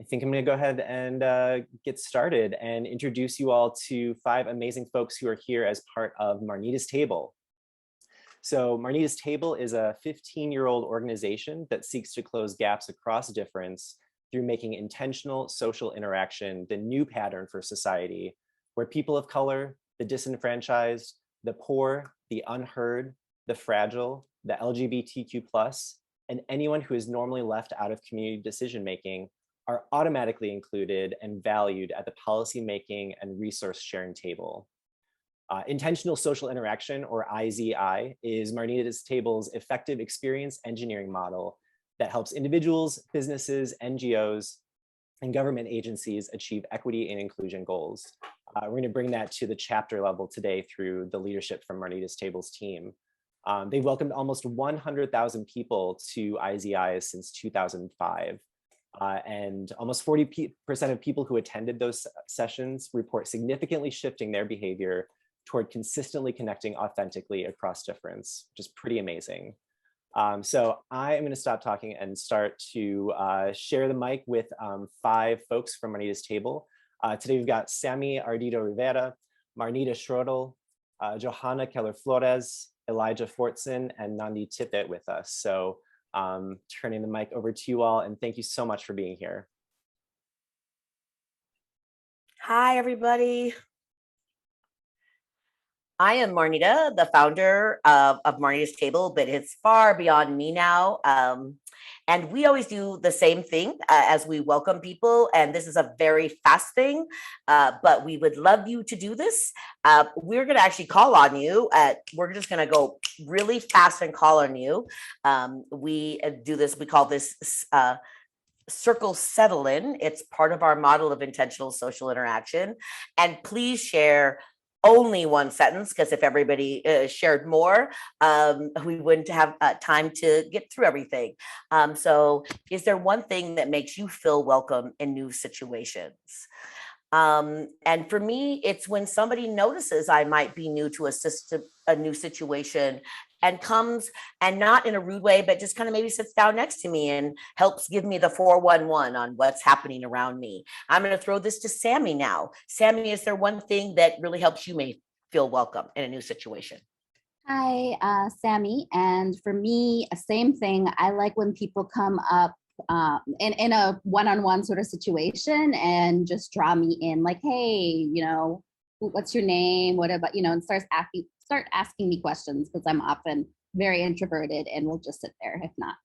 I think I'm going to go ahead and get started and introduce you all to 5 amazing folks who are here as part of Marnita's Table. So Marnita's Table is a 15-year-old organization that seeks to close gaps across difference through making intentional social interaction the new pattern for society, where people of color, the disenfranchised, the poor, the unheard, the fragile, the LGBTQ+, and anyone who is normally left out of community decision-making are automatically included and valued at the policymaking and resource sharing table. Intentional social interaction, or IZI, is Marnita's Table's effective experience engineering model that helps individuals, businesses, NGOs, and government agencies achieve equity and inclusion goals. We're going to bring that to the chapter level today through the leadership from Marnita's Table's team. They've welcomed almost 100,000 people to IZI since 2005. And almost 40% of people who attended those sessions report significantly shifting their behavior toward consistently connecting authentically across difference, which is pretty amazing. So I am going to stop talking and start to share the mic with 5 folks from Marnita's Table. Today we've got Samir Ardito Rivera, Marnita Schrodel, Johanna Keller-Flores, Elijah Fortson, and Nandi Tippett with us. So turning the mic over to you all, and thank you so much for being here. Hi, everybody. I am Marnita, the founder of Marnita's Table, but it's far beyond me now. And we always do the same thing as we welcome people. And this is a very fast thing, but we would love you to do this. We're going to actually call on you. We're just going to go really fast and call on you. We do this, we call this circle settle in. It's part of our model of intentional social interaction. And please share only one sentence, because if everybody shared more, we wouldn't have time to get through everything. So is there one thing that makes you feel welcome in new situations? And for me, it's when somebody notices I might be new to a new situation and comes, and not in a rude way, but just kind of maybe sits down next to me and helps give me the 411 on what's happening around me. I'm going to throw this to Sammy now. Sammy, is there one thing that really helps you feel welcome in a new situation? Hi, Sammy. And for me, same thing. I like when people come up in a one-on-one sort of situation and just draw me in, like, hey, what's your name? What about, and start asking me questions, because I'm often very introverted and will just sit there if not.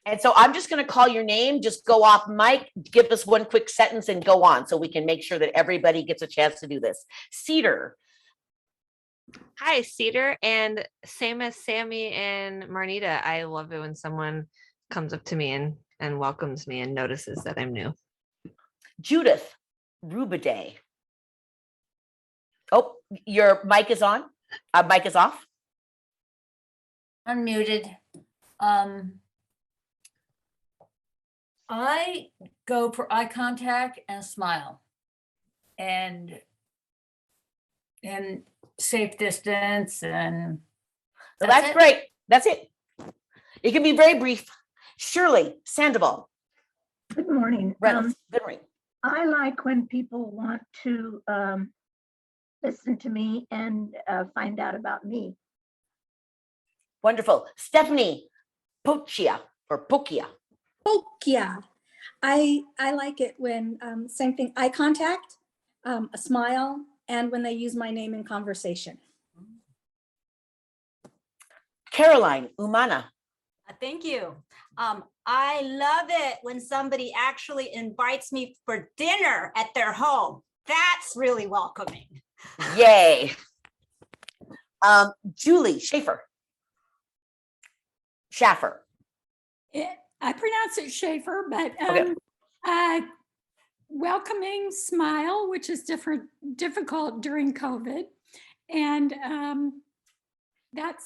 And so I'm just going to call your name, just go off mic, give us one quick sentence and go on so we can make sure that everybody gets a chance to do this. Cedar. Hi, Cedar. And same as Sammy and Marnita, I love it when someone comes up to me and welcomes me and notices that I'm new. Judith Rubiday. Oh, your mic is on. Mic is off. Unmuted. I go for eye contact and smile, and safe distance, and that's great. That's it. It can be very brief. Shirley Sandoval. Good morning. Good morning. I like when people want to listen to me and find out about me. Wonderful. Stephanie Pochia or Pokia. Pokia. I like it when, same thing, eye contact, a smile, and when they use my name in conversation. Caroline Umana. Thank you. I love it when somebody actually invites me for dinner at their home. That's really welcoming. Yay. Julie Schaffer. I pronounce it Schaefer, but welcoming smile, which is difficult during COVID. And that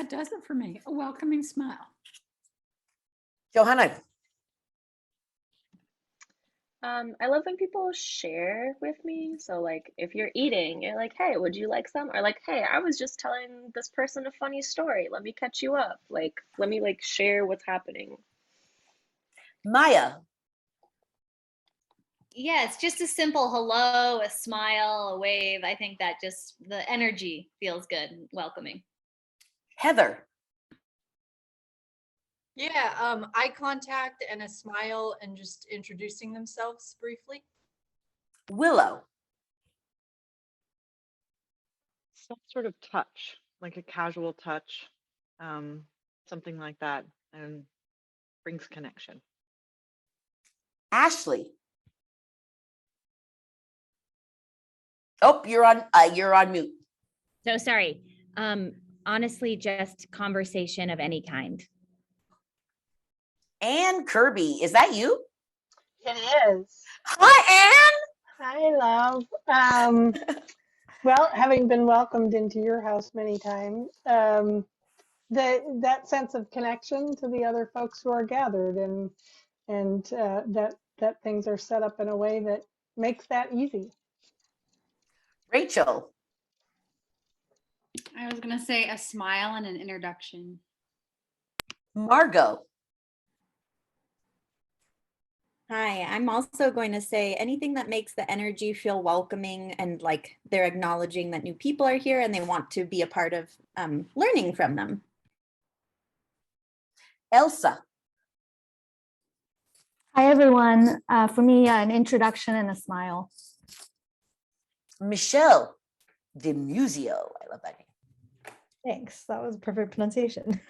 does it for me, a welcoming smile. Johanna. I love when people share with me. So like if you're eating, you're like, hey, would you like some? Or like, hey, I was just telling this person a funny story. Let me catch you up. Like, let me like share what's happening. Maya. Yeah, it's just a simple hello, a smile, a wave. I think that just the energy feels good and welcoming. Heather. Yeah, eye contact and a smile and just introducing themselves briefly. Willow. Some sort of touch, like a casual touch, something like that, and brings connection. Ashley. Oh, you're on mute. So sorry. Honestly, just conversation of any kind. Anne Kirby, is that you? It is. Hi, Anne. Hi, love. Well, having been welcomed into your house many times, that sense of connection to the other folks who are gathered, and that things are set up in a way that makes that easy. Rachel. I was gonna say a smile and an introduction. Margot. Hi, I'm also going to say anything that makes the energy feel welcoming and like they're acknowledging that new people are here and they want to be a part of learning from them. Elsa. Hi, everyone. For me, an introduction and a smile. Michelle DiMuzio. I love that name. Thanks. That was perfect pronunciation.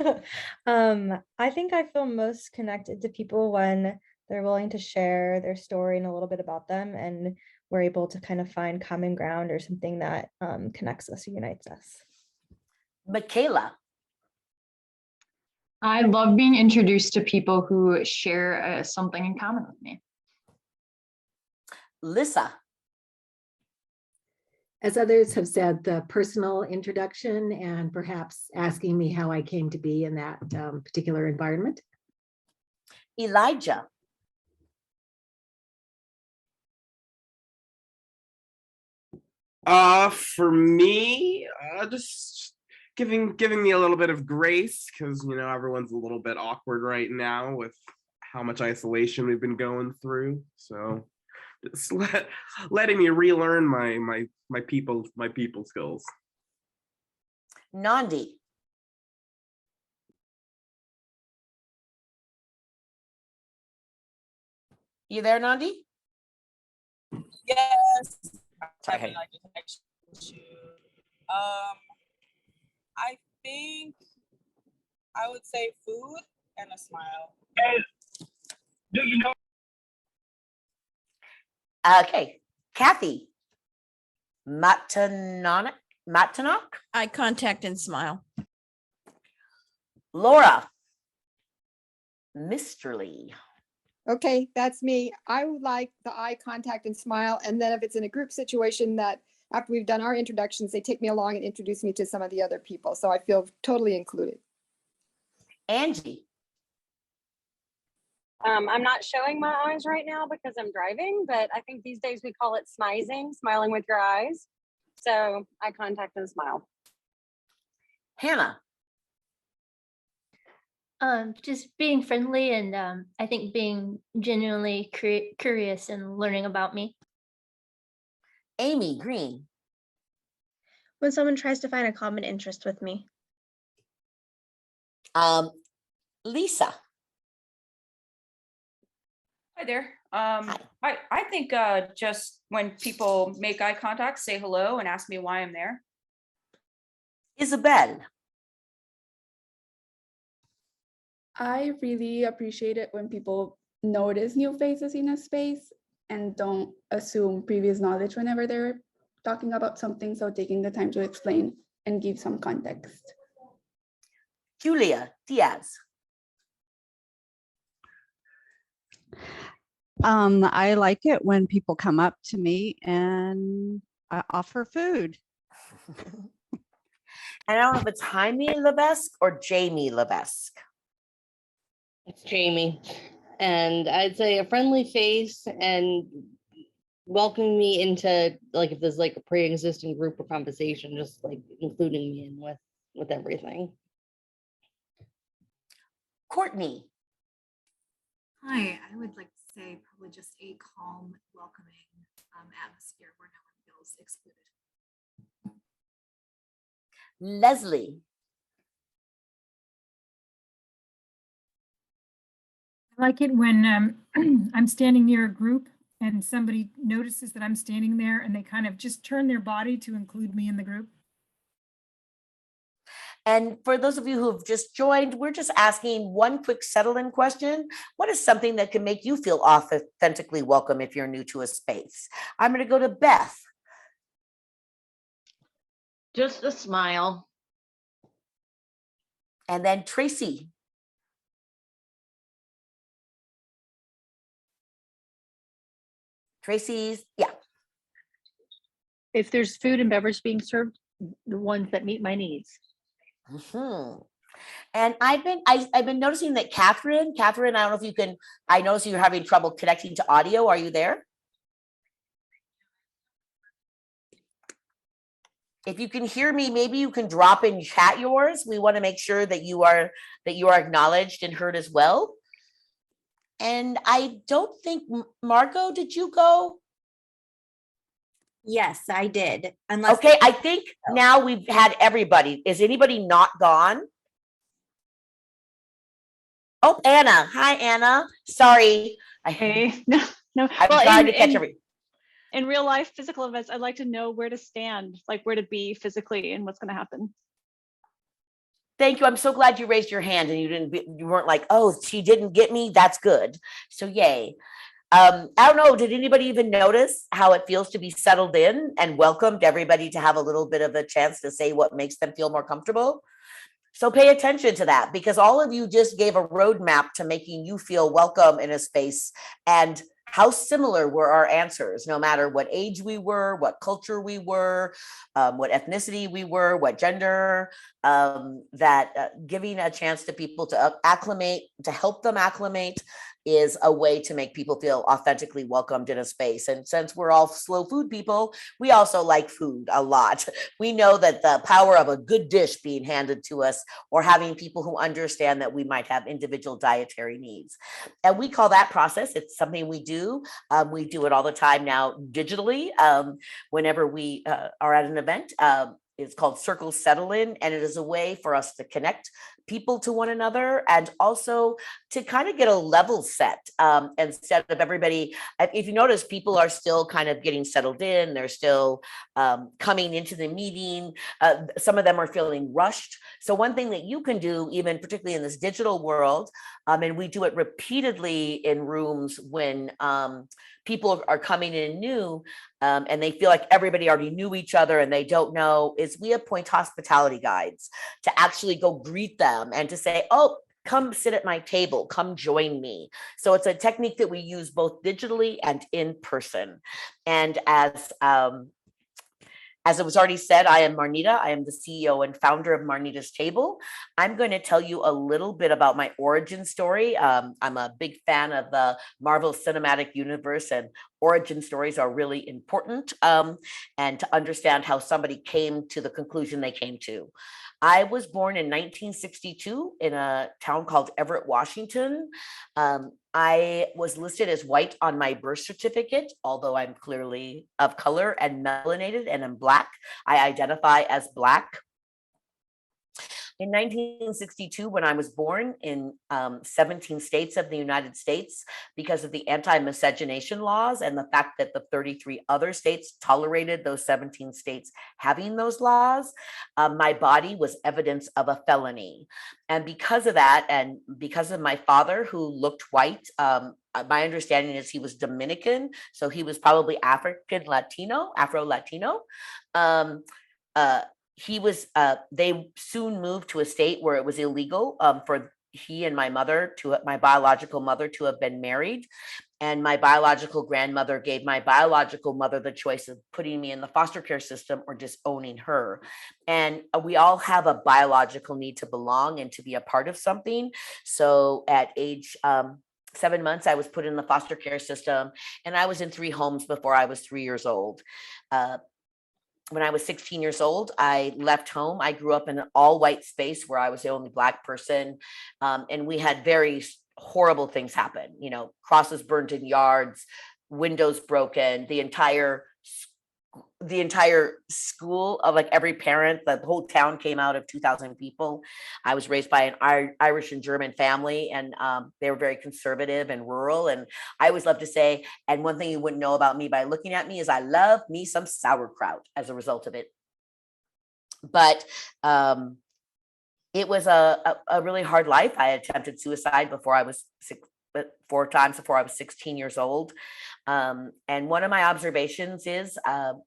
I think I feel most connected to people when they're willing to share their story and a little bit about them, and we're able to kind of find common ground or something that connects us or unites us. Michaela. I love being introduced to people who share something in common with me. Lissa. As others have said, the personal introduction and perhaps asking me how I came to be in that particular environment. Elijah. For me, just giving me a little bit of grace, because everyone's a little bit awkward right now with how much isolation we've been going through. So just letting me relearn my people skills. Nandi. You there, Nandi? Yes. Okay. I think I would say food and a smile. Do you know? Okay, Kathy. Matanok? Eye contact and smile. Laura. Misterly. Okay, that's me. I would like the eye contact and smile. And then if it's in a group situation that after we've done our introductions, they take me along and introduce me to some of the other people. So I feel totally included. Angie. I'm not showing my eyes right now because I'm driving, but I think these days we call it smizing, smiling with your eyes. So eye contact and smile. Hannah. Just being friendly and I think being genuinely curious and learning about me. Amy Green. When someone tries to find a common interest with me. Lisa. Hi there. I think just when people make eye contact, say hello and ask me why I'm there. Isabel. I really appreciate it when people notice new faces in a space and don't assume previous knowledge whenever they're talking about something. So taking the time to explain and give some context. Julia Diaz. I like it when people come up to me and offer food. I don't know if it's Jaime Lebesque or Jamie Lebesque. It's Jamie. And I'd say a friendly face and welcoming me into, like, if there's like a pre-existing group or conversation, just like including me in with everything. Courtney. Hi, say probably just a calm, welcoming atmosphere where no one feels excluded. Leslie. I like it when I'm standing near a group and somebody notices that I'm standing there and they kind of just turn their body to include me in the group. And for those of you who have just joined, we're just asking one quick settle-in question. What is something that can make you feel authentically welcome if you're new to a space? I'm going to go to Beth. Just a smile. And then Tracy. Tracy's, yeah. If there's food and beverage being served, the ones that meet my needs. Mm-hmm. And I've been noticing that Catherine, I don't know if you can, I notice you're having trouble connecting to audio. Are you there? If you can hear me, maybe you can drop in chat yours. We want to make sure that you are acknowledged and heard as well. And I don't think, Margot, did you go? Yes, I did. Okay, I think now we've had everybody. Is anybody not gone? Oh, Anna. Hi, Anna. Sorry. Hey, no. I'm trying to catch everything. In real life physical events, I'd like to know where to stand, like where to be physically and what's going to happen. Thank you. I'm so glad you raised your hand and you weren't like, oh, she didn't get me. That's good. So yay. I don't know. Did anybody even notice how it feels to be settled in and welcomed everybody to have a little bit of a chance to say what makes them feel more comfortable? So pay attention to that, because all of you just gave a roadmap to making you feel welcome in a space. And how similar were our answers, no matter what age we were, what culture we were, what ethnicity we were, what gender, giving a chance to people to acclimate, to help them acclimate, is a way to make people feel authentically welcomed in a space. And since we're all slow food people, we also like food a lot. We know that the power of a good dish being handed to us, or having people who understand that we might have individual dietary needs. And we call that process, it's something we do. We do it all the time now digitally. Whenever we are at an event, it's called Circle Settle In, and it is a way for us to connect people to one another, and also to kind of get a level set, instead of everybody. If you notice, people are still kind of getting settled in. They're still coming into the meeting. Some of them are feeling rushed. So one thing that you can do, even particularly in this digital world, and we do it repeatedly in rooms when people are coming in new, and they feel like everybody already knew each other and they don't know, is we appoint hospitality guides to actually go greet them and to say, oh, come sit at my table, come join me. So it's a technique that we use both digitally and in person. And as it was already said, I am Marnita. I am the CEO and founder of Marnita's Table. I'm going to tell you a little bit about my origin story. I'm a big fan of the Marvel Cinematic Universe, and origin stories are really important, and to understand how somebody came to the conclusion they came to. I was born in 1962 in a town called Everett, Washington. I was listed as white on my birth certificate, although I'm clearly of color and melanated and I'm Black. I identify as Black. In 1962, when I was born, in 17 states of the United States, because of the anti-miscegenation laws and the fact that the 33 other states tolerated those 17 states having those laws, my body was evidence of a felony. And because of that, and because of my father, who looked white, my understanding is he was Dominican, so he was probably Afro-Latino. He was, they soon moved to a state where it was illegal for he and my biological mother to have been married. And my biological grandmother gave my biological mother the choice of putting me in the foster care system or disowning her. And we all have a biological need to belong and to be a part of something. So at age 7 months, I was put in the foster care system, and I was in 3 homes before I was 3 years old. When I was 16 years old, I left home. I grew up in an all-white space where I was the only Black person. And we had very horrible things happen, crosses burned in yards, windows broken, the entire school of like every parent, the whole town came out of 2,000 people. I was raised by an Irish and German family, and they were very conservative and rural. And I always love to say, and one thing you wouldn't know about me by looking at me is I love me some sauerkraut as a result of it. But it was a really hard life. I attempted suicide before I was 4 times before I was 16 years old. And one of my observations is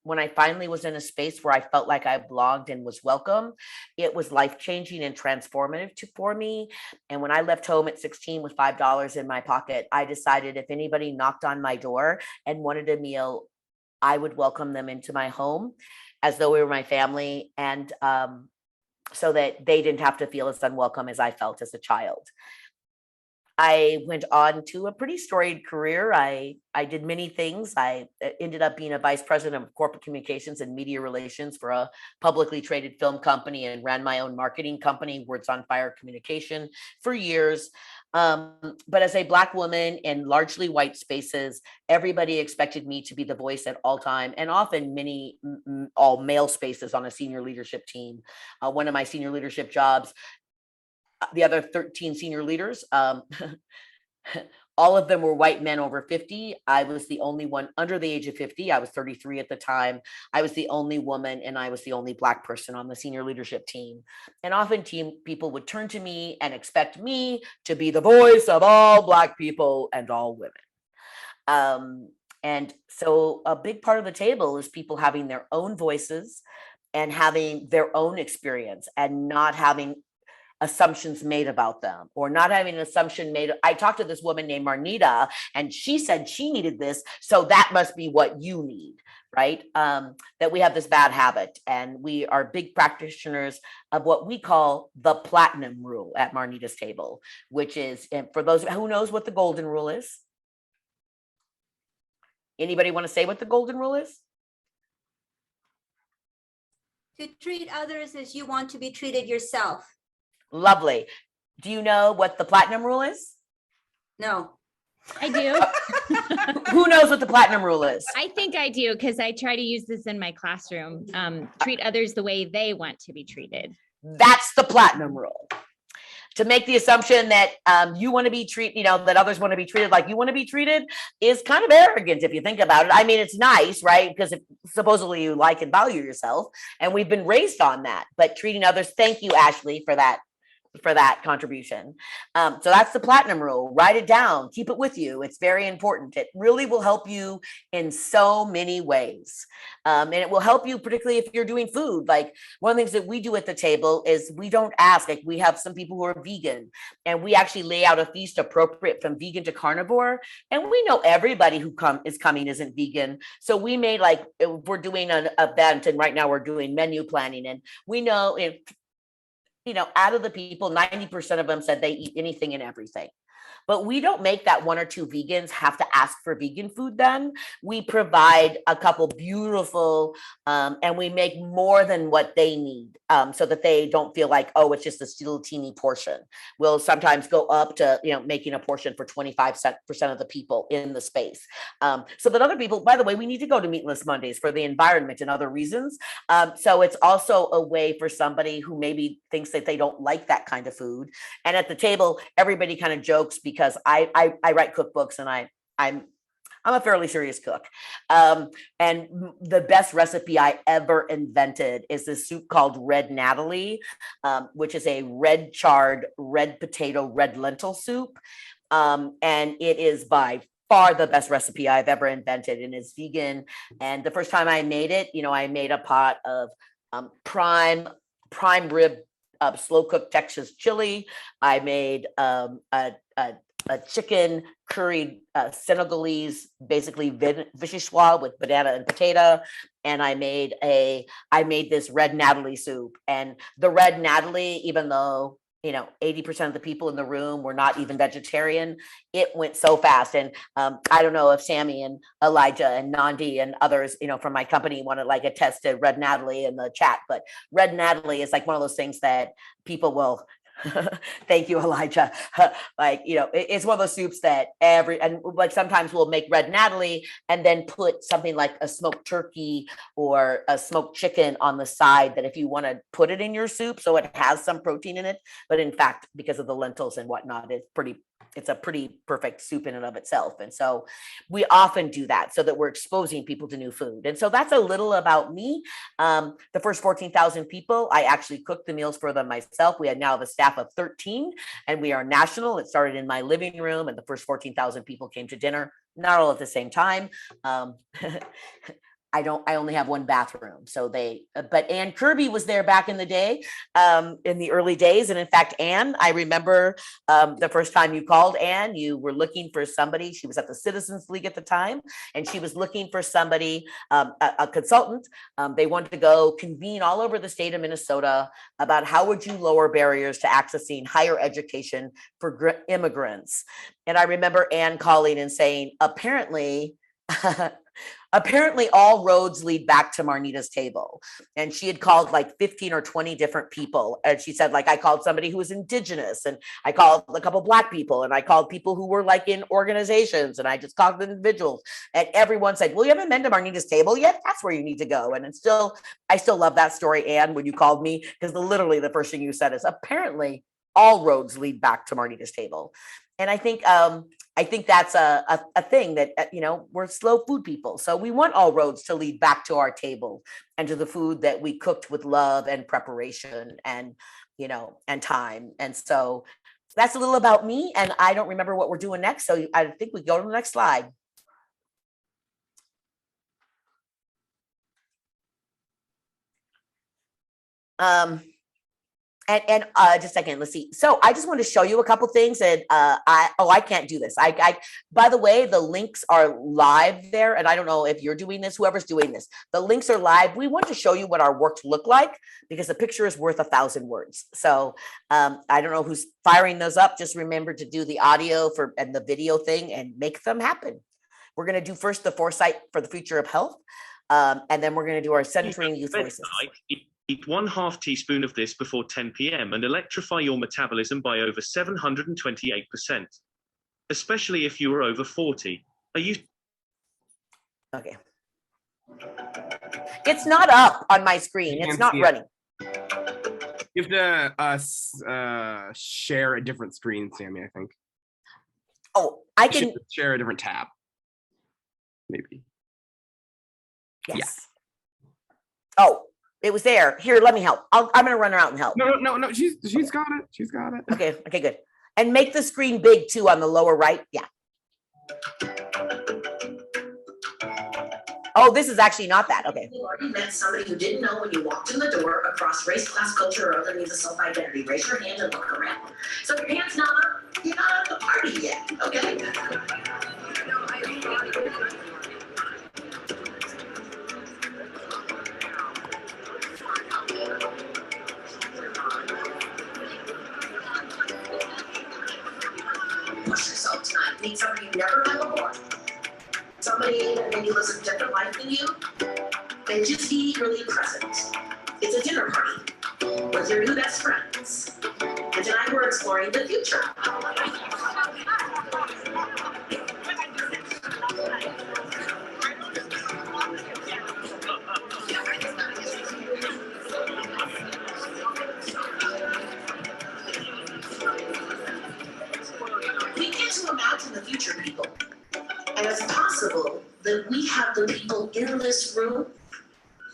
when I finally was in a space where I felt like I belonged and was welcome, it was life-changing and transformative for me. And when I left home at 16 with $5 in my pocket, I decided if anybody knocked on my door and wanted a meal, I would welcome them into my home as though we were my family, and so that they didn't have to feel as unwelcome as I felt as a child. I went on to a pretty storied career. I did many things. I ended up being a vice president of corporate communications and media relations for a publicly traded film company, and ran my own marketing company, Words on Fire Communication, for years. But as a Black woman in largely white spaces, everybody expected me to be the voice at all time, and often many all male spaces on a senior leadership team. One of my senior leadership jobs, the other 13 senior leaders, all of them were white men over 50. I was the only one under the age of 50. I was 33 at the time. I was the only woman, and I was the only Black person on the senior leadership team. And often people would turn to me and expect me to be the voice of all Black people and all women. And so a big part of the table is people having their own voices and having their own experience, and not having assumptions made about them, or not having an assumption made. I talked to this woman named Marnita, and she said she needed this, so that must be what you need, right? That we have this bad habit, and we are big practitioners of what we call the platinum rule at Marnita's table, which is, and for those who knows what the golden rule is. Anybody want to say what the golden rule is? To treat others as you want to be treated yourself. Lovely. Do you know what the platinum rule is? No. I do. Who knows what the platinum rule is? I think I do, because I try to use this in my classroom. Treat others the way they want to be treated. That's the platinum rule. To make the assumption that you want to be treated, that others want to be treated like you want to be treated, is kind of arrogant if you think about it. I mean, it's nice, right? Because supposedly you like and value yourself, and we've been raised on that. But treating others, thank you, Ashley, for that contribution. So that's the platinum rule. Write it down, keep it with you. It's very important. It really will help you in so many ways. And it will help you, particularly if you're doing food. Like, one of the things that we do at the table is we don't ask, like, we have some people who are vegan, and we actually lay out a feast appropriate from vegan to carnivore. And we know everybody who is coming isn't vegan. So we made, like, we're doing an event, and right now we're doing menu planning, and we know if, out of the people, 90% of them said they eat anything and everything. But we don't make that 1 or 2 vegans have to ask for vegan food then. We provide a couple beautiful, and we make more than what they need, so that they don't feel like, oh, it's just a little teeny portion. We'll sometimes go up to, making a portion for 25% of the people in the space. So that other people, by the way, we need to go to Meatless Mondays for the environment and other reasons. So it's also a way for somebody who maybe thinks that they don't like that kind of food. And at the table, everybody kind of jokes, because I write cookbooks, and I'm a fairly serious cook. And the best recipe I ever invented is this soup called Red Natalie, which is a red charred, red potato, red lentil soup. And it is by far the best recipe I've ever invented, and it's vegan. And the first time I made it, I made a pot of prime rib, slow cooked Texas chili. I made a chicken curried Senegalese, basically vichyssoise with banana and potato. And I made this Red Natalie soup. And the Red Natalie, even though 80% of the people in the room were not even vegetarian, it went so fast. And I don't know if Sammy and Elijah and Nandi and others, from my company want to like attest to Red Natalie in the chat, but Red Natalie is like one of those things that people will Thank you, Elijah. Like, you know, it's one of those soups that and like sometimes we'll make red Natalie and then put something like a smoked turkey or a smoked chicken on the side that if you want to put it in your soup so it has some protein in it. But in fact, because of the lentils and whatnot, it's a pretty perfect soup in and of itself. And so we often do that so that we're exposing people to new food. And so that's a little about me. The first 14,000 people, I actually cooked the meals for them myself. We now have a staff of 13 and we are national. It started in my living room and the first 14,000 people came to dinner, not all at the same time. I only have one bathroom. So but Ann Kirby was there back in the day, in the early days. And in fact, Ann, I remember the first time you called, Ann, you were looking for somebody. She was at the Citizens League at the time, and she was looking for somebody, a consultant. They wanted to go convene all over the state of Minnesota about how would you lower barriers to accessing higher education for immigrants. And I remember Ann calling and saying, apparently all roads lead back to Marnita's table. And she had called like 15 or 20 different people. And she said, like, I called somebody who was indigenous and I called a couple Black people and I called people who were like in organizations and I just called individuals. And everyone said, well, you haven't been to Marnita's table yet? That's where you need to go. And I still love that story, Ann, when you called me, because literally the first thing you said is apparently all roads lead back to Marnita's table. And I think that's a thing that, you know, we're slow food people. So we want all roads to lead back to our table and to the food that we cooked with love and preparation and, you know, and time. And so that's a little about me. And I don't remember what we're doing next. So I think we go to the next slide. And just a second, let's see. So I just want to show you a couple things that I can't do this. By the way, the links are live there. And I don't know if you're doing this, whoever's doing this, the links are live. We want to show you what our works look like because a picture is worth 1,000 words. So I don't know who's firing those up. Just remember to do the audio and the video thing and make them happen. We're going to do first the foresight for the future of health. And then we're going to do our centering youth voices. Eat 1/2 teaspoon of this before 10 p.m. and electrify your metabolism by over 728%, especially if you are over 40. Are you? Okay. It's not up on my screen. It's not running. You have to share a different screen, Sammy, I think. Oh, I can share a different tab. Maybe. Yes. Yeah. Oh. It was there. Here, let me help. I'm going to run around and help. No. She's got it. She's got it. Okay, good. And make the screen big too on the lower right. Yeah. Oh, this is actually not that. Okay. You already met somebody who didn't know when you walked in the door across race, class, culture, or other means of self-identity. Raise your hand and look around. So if your hand's not up, you're not at the party yet, okay? Push yourself tonight. Meet somebody you've never met before. Somebody that maybe lives a different life than you. And just be really present. It's a dinner party with your new best friends. And tonight we're exploring the future. We get to imagine the future, people. And it's possible that we have the people in this room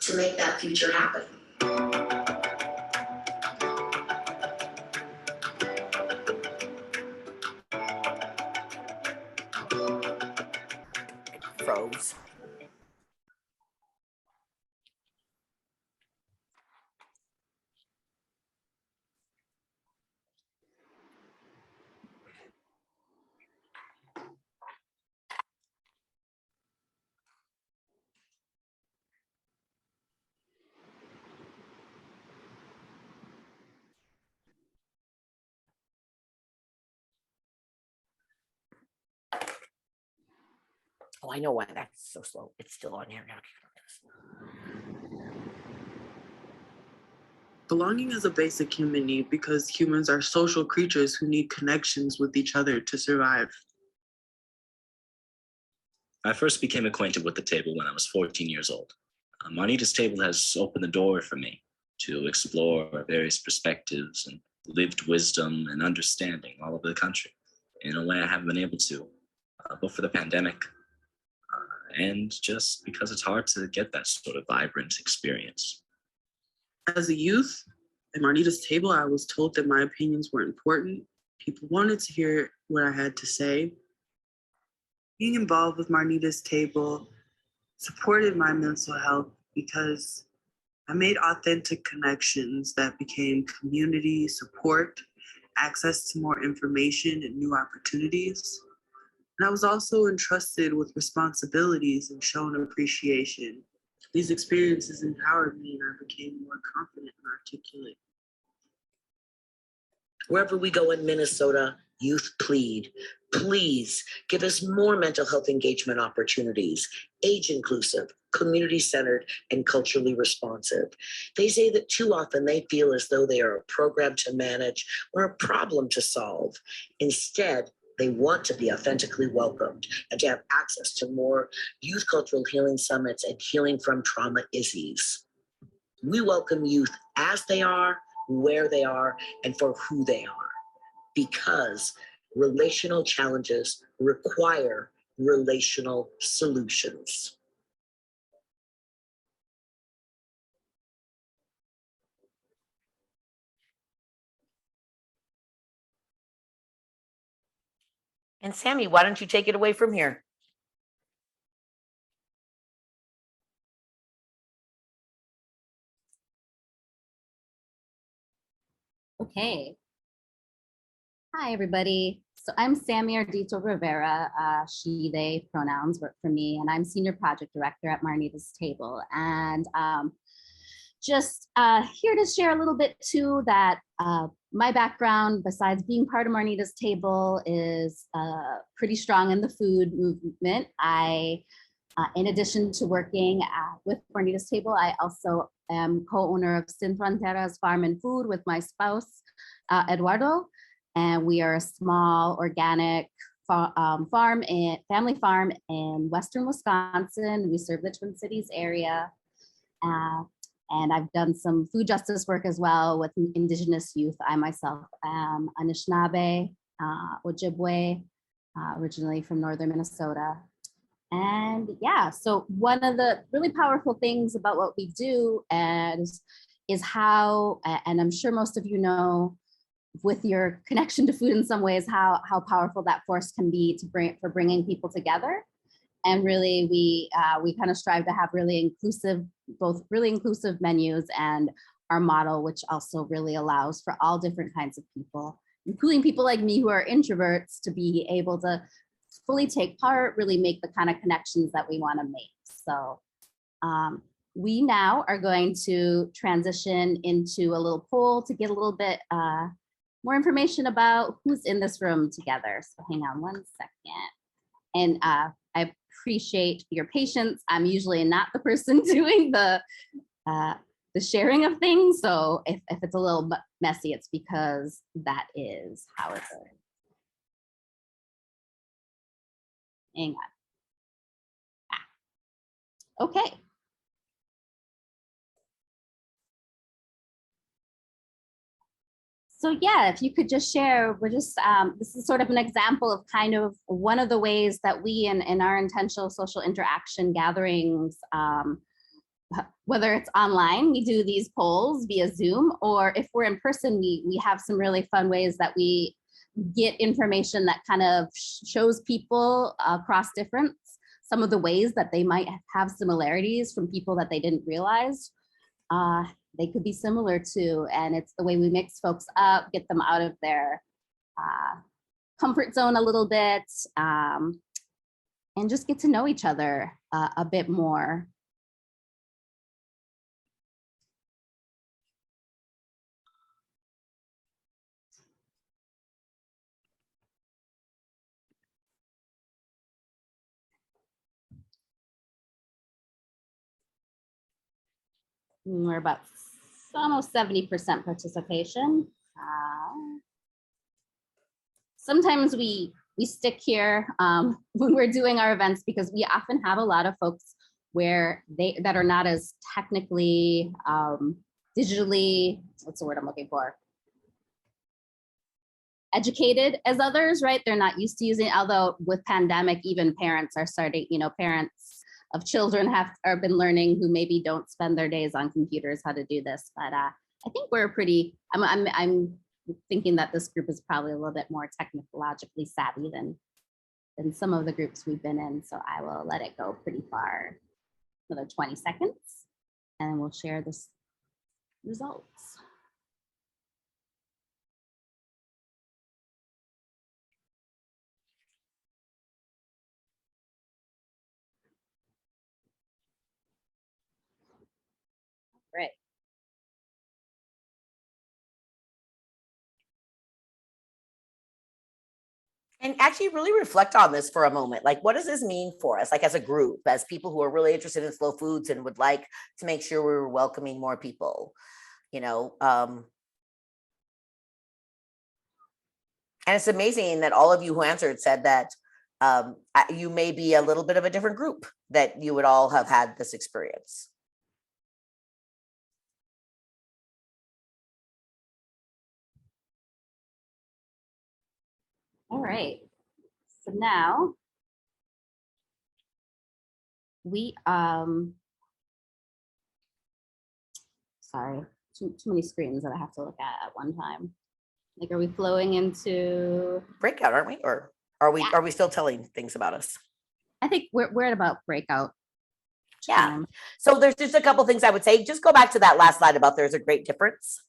to make that future happen. Froze. Oh, I know why that's so slow. It's still on here now. Belonging is a basic human need because humans are social creatures who need connections with each other to survive. I first became acquainted with the table when I was 14 years old. Marnita's table has opened the door for me to explore various perspectives and lived wisdom and understanding all over the country in a way I haven't been able to, both for the pandemic and just because it's hard to get that sort of vibrant experience. As a youth, at Marnita's table, I was told that my opinions were important. People wanted to hear what I had to say. Being involved with Marnita's table supported my mental health because I made authentic connections that became community support, access to more information and new opportunities. And I was also entrusted with responsibilities and shown appreciation. These experiences empowered me and I became more confident and articulate. Wherever we go in Minnesota, youth plead, please give us more mental health engagement opportunities, age inclusive, community centered, and culturally responsive. They say that too often they feel as though they are a program to manage or a problem to solve. Instead, they want to be authentically welcomed and to have access to more youth cultural healing summits and healing from trauma ISIs. We welcome youth as they are, where they are, and for who they are, because relational challenges require relational solutions. And Sammy, why don't you take it away from here? Okay. Hi, everybody. So I'm Samir Rivera. She, they pronouns work for me, and I'm Senior Project Director at Marnita's Table. And just here to share a little bit too that my background, besides being part of Marnita's Table, is pretty strong in the food movement. In addition to working with Marnita's Table, I also am co-owner of Sin Fronteras Farm and Food with my spouse, Eduardo. And we are a small organic family farm in Western Wisconsin. We serve the Twin Cities area. And I've done some food justice work as well with Indigenous youth. I myself am Anishinaabe, Ojibwe, originally from northern Minnesota. And yeah, so one of the really powerful things about what we do is how, and I'm sure most of you know, with your connection to food in some ways, how powerful that force can be for bringing people together. And really, we kind of strive to have both really inclusive menus, and our model, which also really allows for all different kinds of people, including people like me who are introverts, to be able to fully take part, really make the kind of connections that we want to make. So we now are going to transition into a little poll to get a little bit more information about who's in this room together. So hang on one second. And I appreciate your patience. I'm usually not the person doing the sharing of things. So if it's a little messy, it's because that is how it is. Hang on. Okay. So yeah, if you could just share, this is sort of an example of kind of one of the ways that we in our intentional social interaction gatherings, whether it's online, we do these polls via Zoom, or if we're in person, we have some really fun ways that we get information that kind of shows people across some of the ways that they might have similarities from people that they didn't realize they could be similar to. And it's the way we mix folks up, get them out of their comfort zone a little bit, and just get to know each other a bit more. We're about So almost 70% participation. Sometimes we stick here when we're doing our events because we often have a lot of folks that are not as technically, digitally, what's the word I'm looking for? Educated as others, right? They're not used to using, although with pandemic, even parents are starting, parents of children have been learning who maybe don't spend their days on computers how to do this. But I think we're pretty, I'm thinking that this group is probably a little bit more technologically savvy than some of the groups we've been in. So I will let it go pretty far, another 20 seconds, and we'll share this results. Right. And actually really reflect on this for a moment. Like, what does this mean for us? Like as a group, as people who are really interested in slow foods and would like to make sure we're welcoming more people, and it's amazing that all of you who answered said that you may be a little bit of a different group, that you would all have had this experience. All right, so now we, sorry, too many screens that I have to look at one time. Like, are we flowing into breakout, aren't we? Or are we still telling things about us? I think we're at about breakout. Yeah. So there's just a couple things I would say. Just go back to that last slide about there's a great difference.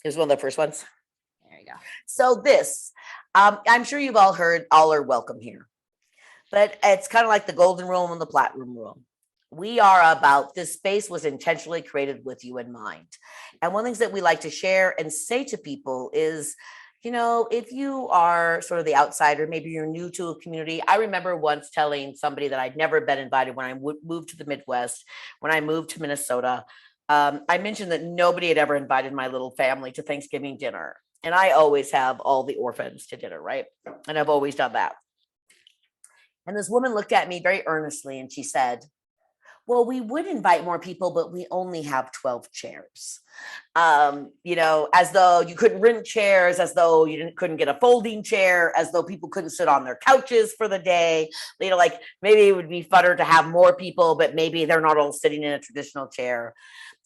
Here's one of the first ones. There you go. So this, I'm sure you've all heard, all are welcome here. But it's kind of like the golden rule and the platinum rule. We are about, this space was intentionally created with you in mind. And one of the things that we like to share and say to people is, if you are sort of the outsider, maybe you're new to a community. I remember once telling somebody that I'd never been invited when I moved to the Midwest, when I moved to Minnesota. I mentioned that nobody had ever invited my little family to Thanksgiving dinner. And I always have all the orphans to dinner, right? And I've always done that. And this woman looked at me very earnestly and she said, well, we would invite more people, but we only have 12 chairs. As though you couldn't rent chairs, as though you couldn't get a folding chair, as though people couldn't sit on their couches for the day. Like maybe it would be funner to have more people, but maybe they're not all sitting in a traditional chair.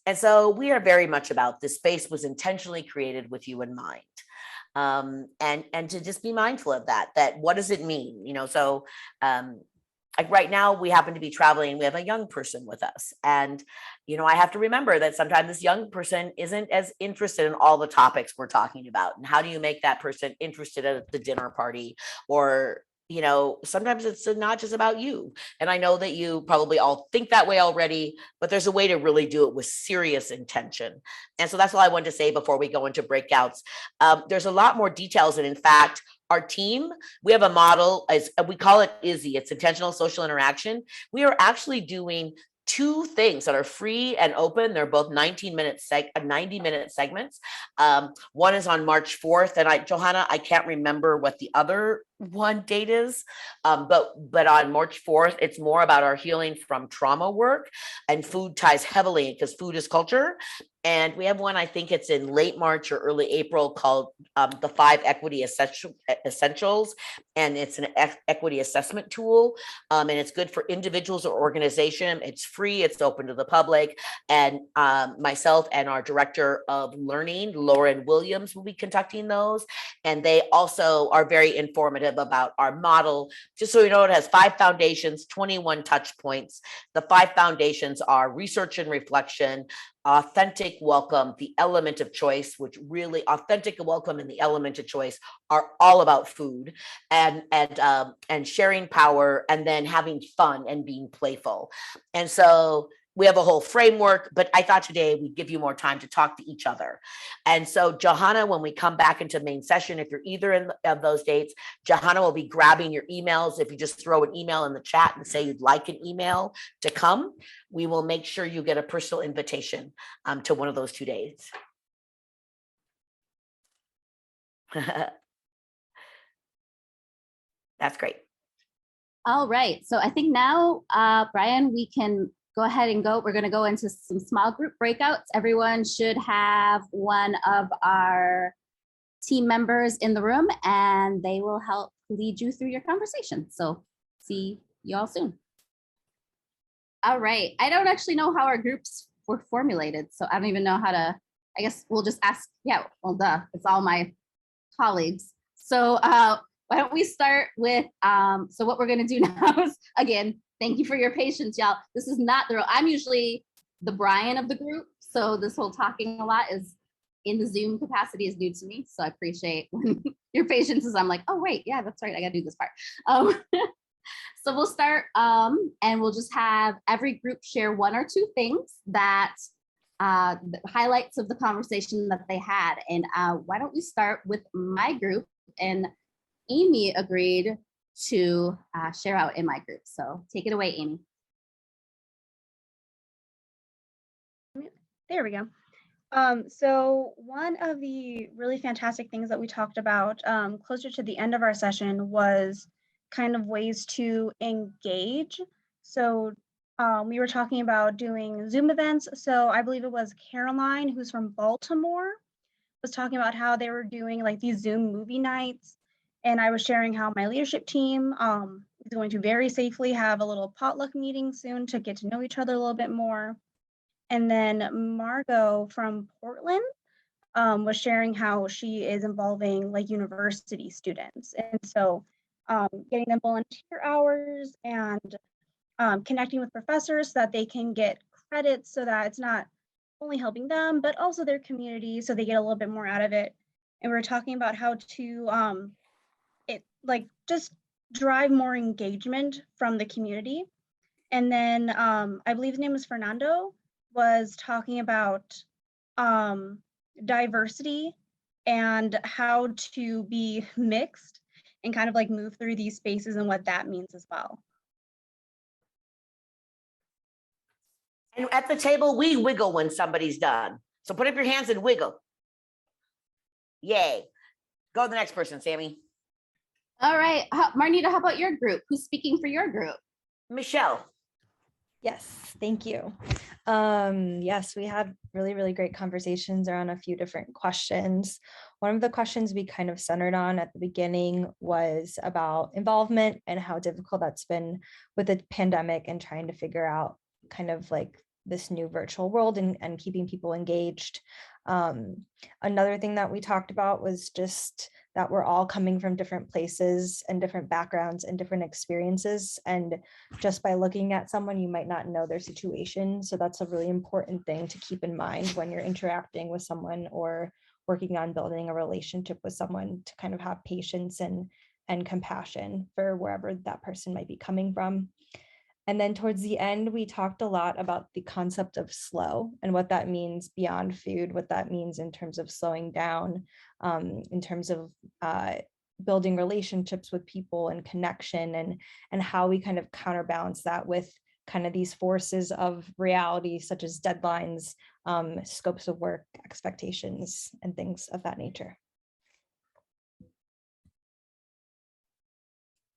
And so we are very much about this space was intentionally created with you in mind. And to just be mindful of that what does it mean? Like right now we happen to be traveling, we have a young person with us. And, I have to remember that sometimes this young person isn't as interested in all the topics we're talking about. And how do you make that person interested at the dinner party? Or, sometimes it's not just about you. And I know that you probably all think that way already, but there's a way to really do it with serious intention. And so that's all I wanted to say before we go into breakouts. There's a lot more details. And in fact, our team, we have a model, as we call it ISI, it's intentional social interaction. We are actually doing 2 things that are free and open. They're both 90-minute segments. One is on March 4th. And Johanna, I can't remember what the other one date is, but on March 4th, it's more about our healing from trauma work, and food ties heavily because food is culture. And we have one, I think it's in late March or early April, called the 5 Equity Essentials. And it's an equity assessment tool. And it's good for individuals or organization. It's free, it's open to the public. And myself and our director of learning, Lauren Williams, will be conducting those. And they also are very informative about our model. Just so you know, it has 5 foundations, 21 touch points. The 5 foundations are research and reflection, authentic welcome, the element of choice, which really authentic welcome and the element of choice are all about food, and sharing power, and then having fun and being playful. And so we have a whole framework, but I thought today we'd give you more time to talk to each other. And so Johanna, when we come back into main session, if you're either of those dates, Johanna will be grabbing your emails. If you just throw an email in the chat and say you'd like an email to come, we will make sure you get a personal invitation to one of those 2 days. That's great. All right, so I think now, Brian, we can go ahead and go. We're going to go into some small group breakouts. Everyone should have one of our team members in the room, and they will help lead you through your conversation. So see you all soon. All right, I don't actually know how our groups were formulated, so I don't even know how to, I guess we'll just ask, yeah, well, duh, it's all my colleagues. So why don't we start with, so what we're gonna do now is, again, thank you for your patience, y'all. This is not the real, I'm usually the Brian of the group. So this whole talking a lot is in the Zoom capacity is new to me. So I appreciate when your patience is, I'm like, oh wait, yeah, that's right, I gotta do this part. So we'll start and we'll just have every group share 1 or 2 things that the highlights of the conversation that they had. And why don't we start with my group? And Amy agreed to share out in my group. So take it away, Amy. There we go. So one of the really fantastic things that we talked about closer to the end of our session was kind of ways to engage. So we were talking about doing Zoom events. So I believe it was Caroline, who's from Baltimore, was talking about how they were doing like these Zoom movie nights. And I was sharing how my leadership team is going to very safely have a little potluck meeting soon to get to know each other a little bit more. And then Margot from Portland was sharing how she is involving like university students. And so getting them volunteer hours and connecting with professors so that they can get credits so that it's not only helping them, but also their community so they get a little bit more out of it. And we were talking about how to just drive more engagement from the community. And then I believe his name was Fernando, was talking about diversity and how to be mixed and kind of like move through these spaces and what that means as well. And at the table, we wiggle when somebody's done. So put up your hands and wiggle. Yay. Go to the next person, Sammy. All right, Marnita, how about your group? Who's speaking for your group? Michelle. Yes, thank you. Yes, we had really, really great conversations around a few different questions. One of the questions we kind of centered on at the beginning was about involvement and how difficult that's been with the pandemic and trying to figure out kind of like this new virtual world and keeping people engaged. Another thing that we talked about was just that we're all coming from different places and different backgrounds and different experiences. And just by looking at someone, you might not know their situation. So that's a really important thing to keep in mind when you're interacting with someone or working on building a relationship with someone, to kind of have patience and compassion for wherever that person might be coming from. And then towards the end, we talked a lot about the concept of slow and what that means beyond food, what that means in terms of slowing down, in terms of building relationships with people and connection, and how we kind of counterbalance that with kind of these forces of reality, such as deadlines, scopes of work, expectations, and things of that nature.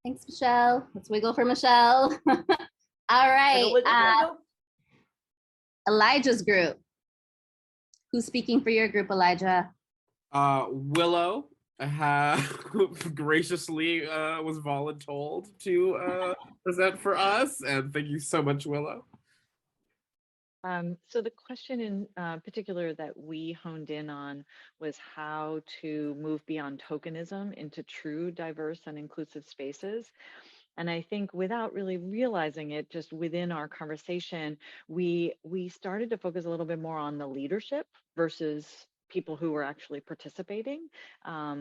Thanks, Michelle. Let's wiggle for Michelle. All right, Elijah's group. Who's speaking for your group, Elijah? Willow graciously was voluntold to present for us, and thank you so much, Willow. So the question in particular that we honed in on was how to move beyond tokenism into true, diverse, and inclusive spaces. And I think without really realizing it, just within our conversation, we started to focus a little bit more on the leadership versus people who were actually participating,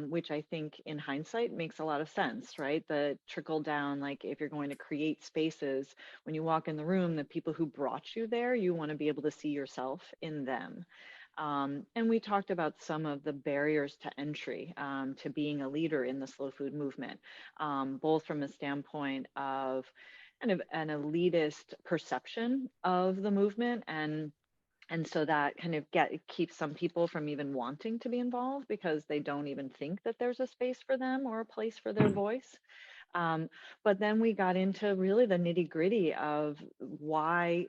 which I think in hindsight makes a lot of sense, right? The trickle down, like if you're going to create spaces, when you walk in the room, the people who brought you there, you want to be able to see yourself in them. And we talked about some of the barriers to entry to being a leader in the slow food movement, both from a standpoint of kind of an elitist perception of the movement, and so that kind of keeps some people from even wanting to be involved because they don't even think that there's a space for them or a place for their voice. But then we got into really the nitty gritty of why,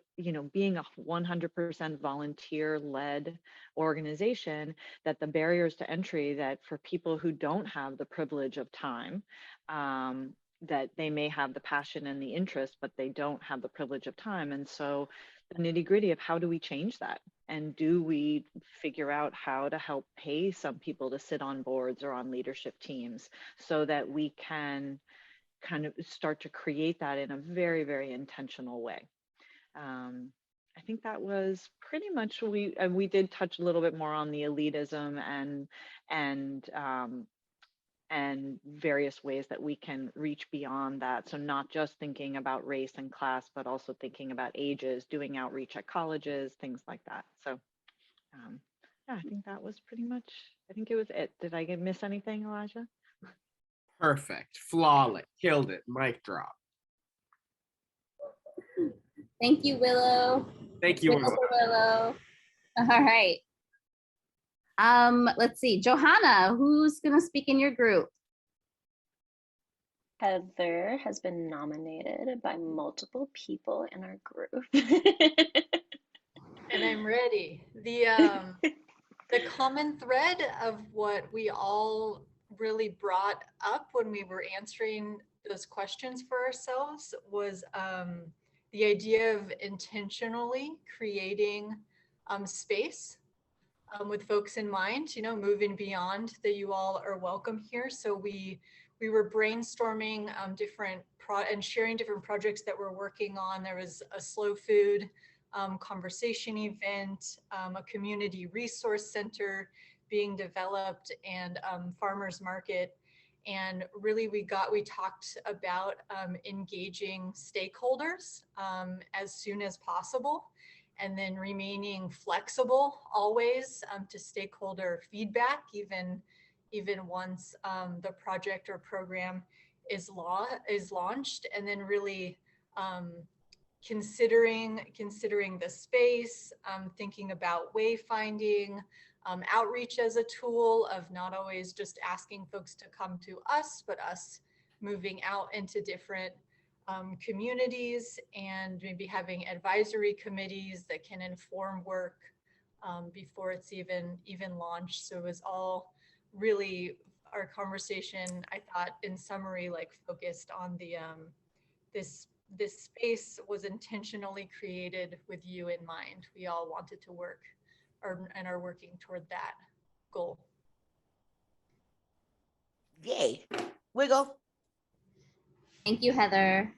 being a 100% volunteer led organization, that the barriers to entry, that for people who don't have the privilege of time, that they may have the passion and the interest, but they don't have the privilege of time. And so the nitty gritty of how do we change that? And do we figure out how to help pay some people to sit on boards or on leadership teams so that we can kind of start to create that in a very, very intentional way? I think that was pretty much, we did touch a little bit more on the elitism and various ways that we can reach beyond that. So not just thinking about race and class, but also thinking about ages, doing outreach at colleges, things like that. So yeah, I think that was pretty much, I think it was it. Did I miss anything, Elijah? Perfect. Flawless. Killed it. Mic drop. Thank you, Willow. Thank you, Willow. Willow. All right. Let's see, Johanna, who's gonna speak in your group? Heather has been nominated by multiple people in our group. And I'm ready. The common thread of what we all really brought up when we were answering those questions for ourselves was the idea of intentionally creating space with folks in mind, moving beyond that you all are welcome here. So we were brainstorming different and sharing different projects that we're working on. There was a slow food conversation event, a community resource center being developed, and farmers market. And really we talked about engaging stakeholders as soon as possible, and then remaining flexible always to stakeholder feedback, even once the project or program is launched, and then really considering the space, thinking about wayfinding, outreach as a tool of not always just asking folks to come to us, but us moving out into different communities, and maybe having advisory committees that can inform work before it's even launched. So it was all really, our conversation, I thought, in summary, like focused on the this space was intentionally created with you in mind. We all wanted to work and are working toward that goal. Yay. Wiggle. Thank you, Heather.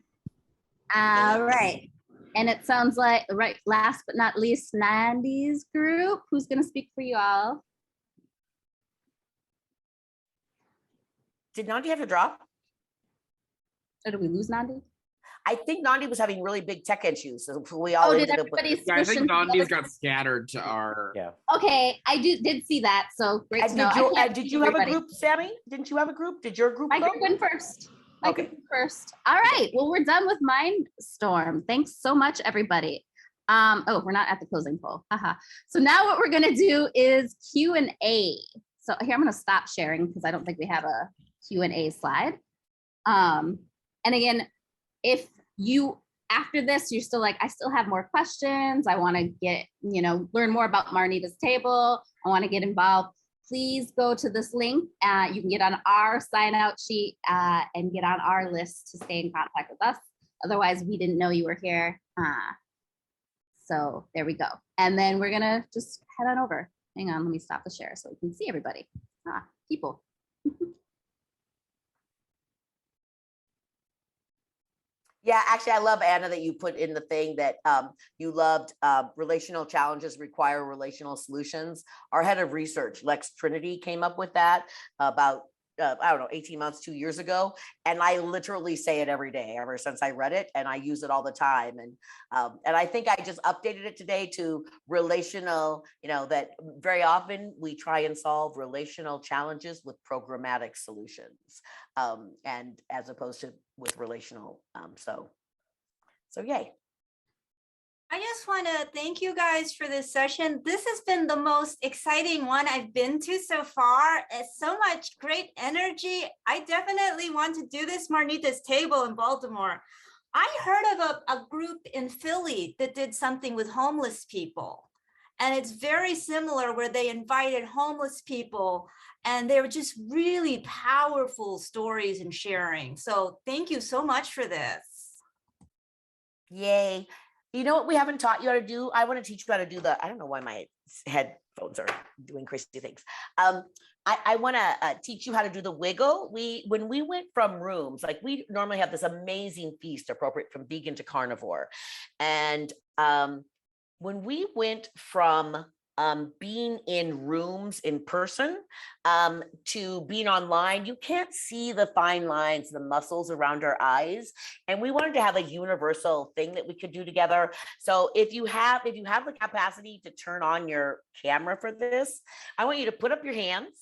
All right. And it sounds like, right, last but not least, Nandi's group. Who's going to speak for you all? Did Nandi have to drop? Or did we lose Nandi? I think Nandi was having really big tech issues. So we all did everybody Yeah, I squish think into the Nandi's other- got scattered to our. Yeah. Okay, I did see that, so great to know. Did you have a group, Sammy? Didn't you have a group? Did your group My go? group went first. My Okay. group went first. All right, well, we're done with Mindstorm. Thanks so much, everybody. Oh, we're not at the closing poll. Haha. So now what we're gonna do is Q&A. So here, I'm gonna stop sharing because I don't think we have a Q&A slide. And again, if you, after this, you're still like, I still have more questions. I want to get, learn more about Marnita's table. I want to get involved. Please go to this link. You can get on our sign out sheet and get on our list to stay in contact with us. Otherwise, we didn't know you were here. So there we go. And then we're gonna just head on over. Hang on, let me stop the share so we can see everybody. People. Yeah, actually, I love, Anna, that you put in the thing that you loved relational challenges require relational solutions. Our head of research, Lex Trinity, came up with that about, I don't know, 18 months, 2 years ago. And I literally say it every day ever since I read it, and I use it all the time. And I think I just updated it today to relational, that very often we try and solve relational challenges with programmatic solutions, and as opposed to with relational. So yay. I just want to thank you guys for this session. This has been the most exciting one I've been to so far. It's so much great energy. I definitely want to do this Marnita's Table in Baltimore. I heard of a group in Philly that did something with homeless people. And it's very similar, where they invited homeless people, and they were just really powerful stories and sharing. So thank you so much for this. Yay. You know what we haven't taught you how to do? I want to teach you how to do I don't know why my headphones are doing crazy things. I want to teach you how to do the wiggle. When we went from rooms, like we normally have this amazing feast appropriate from vegan to carnivore. And when we went from being in rooms in person to being online, you can't see the fine lines, the muscles around our eyes. And we wanted to have a universal thing that we could do together. So if you have the capacity to turn on your camera for this, I want you to put up your hands.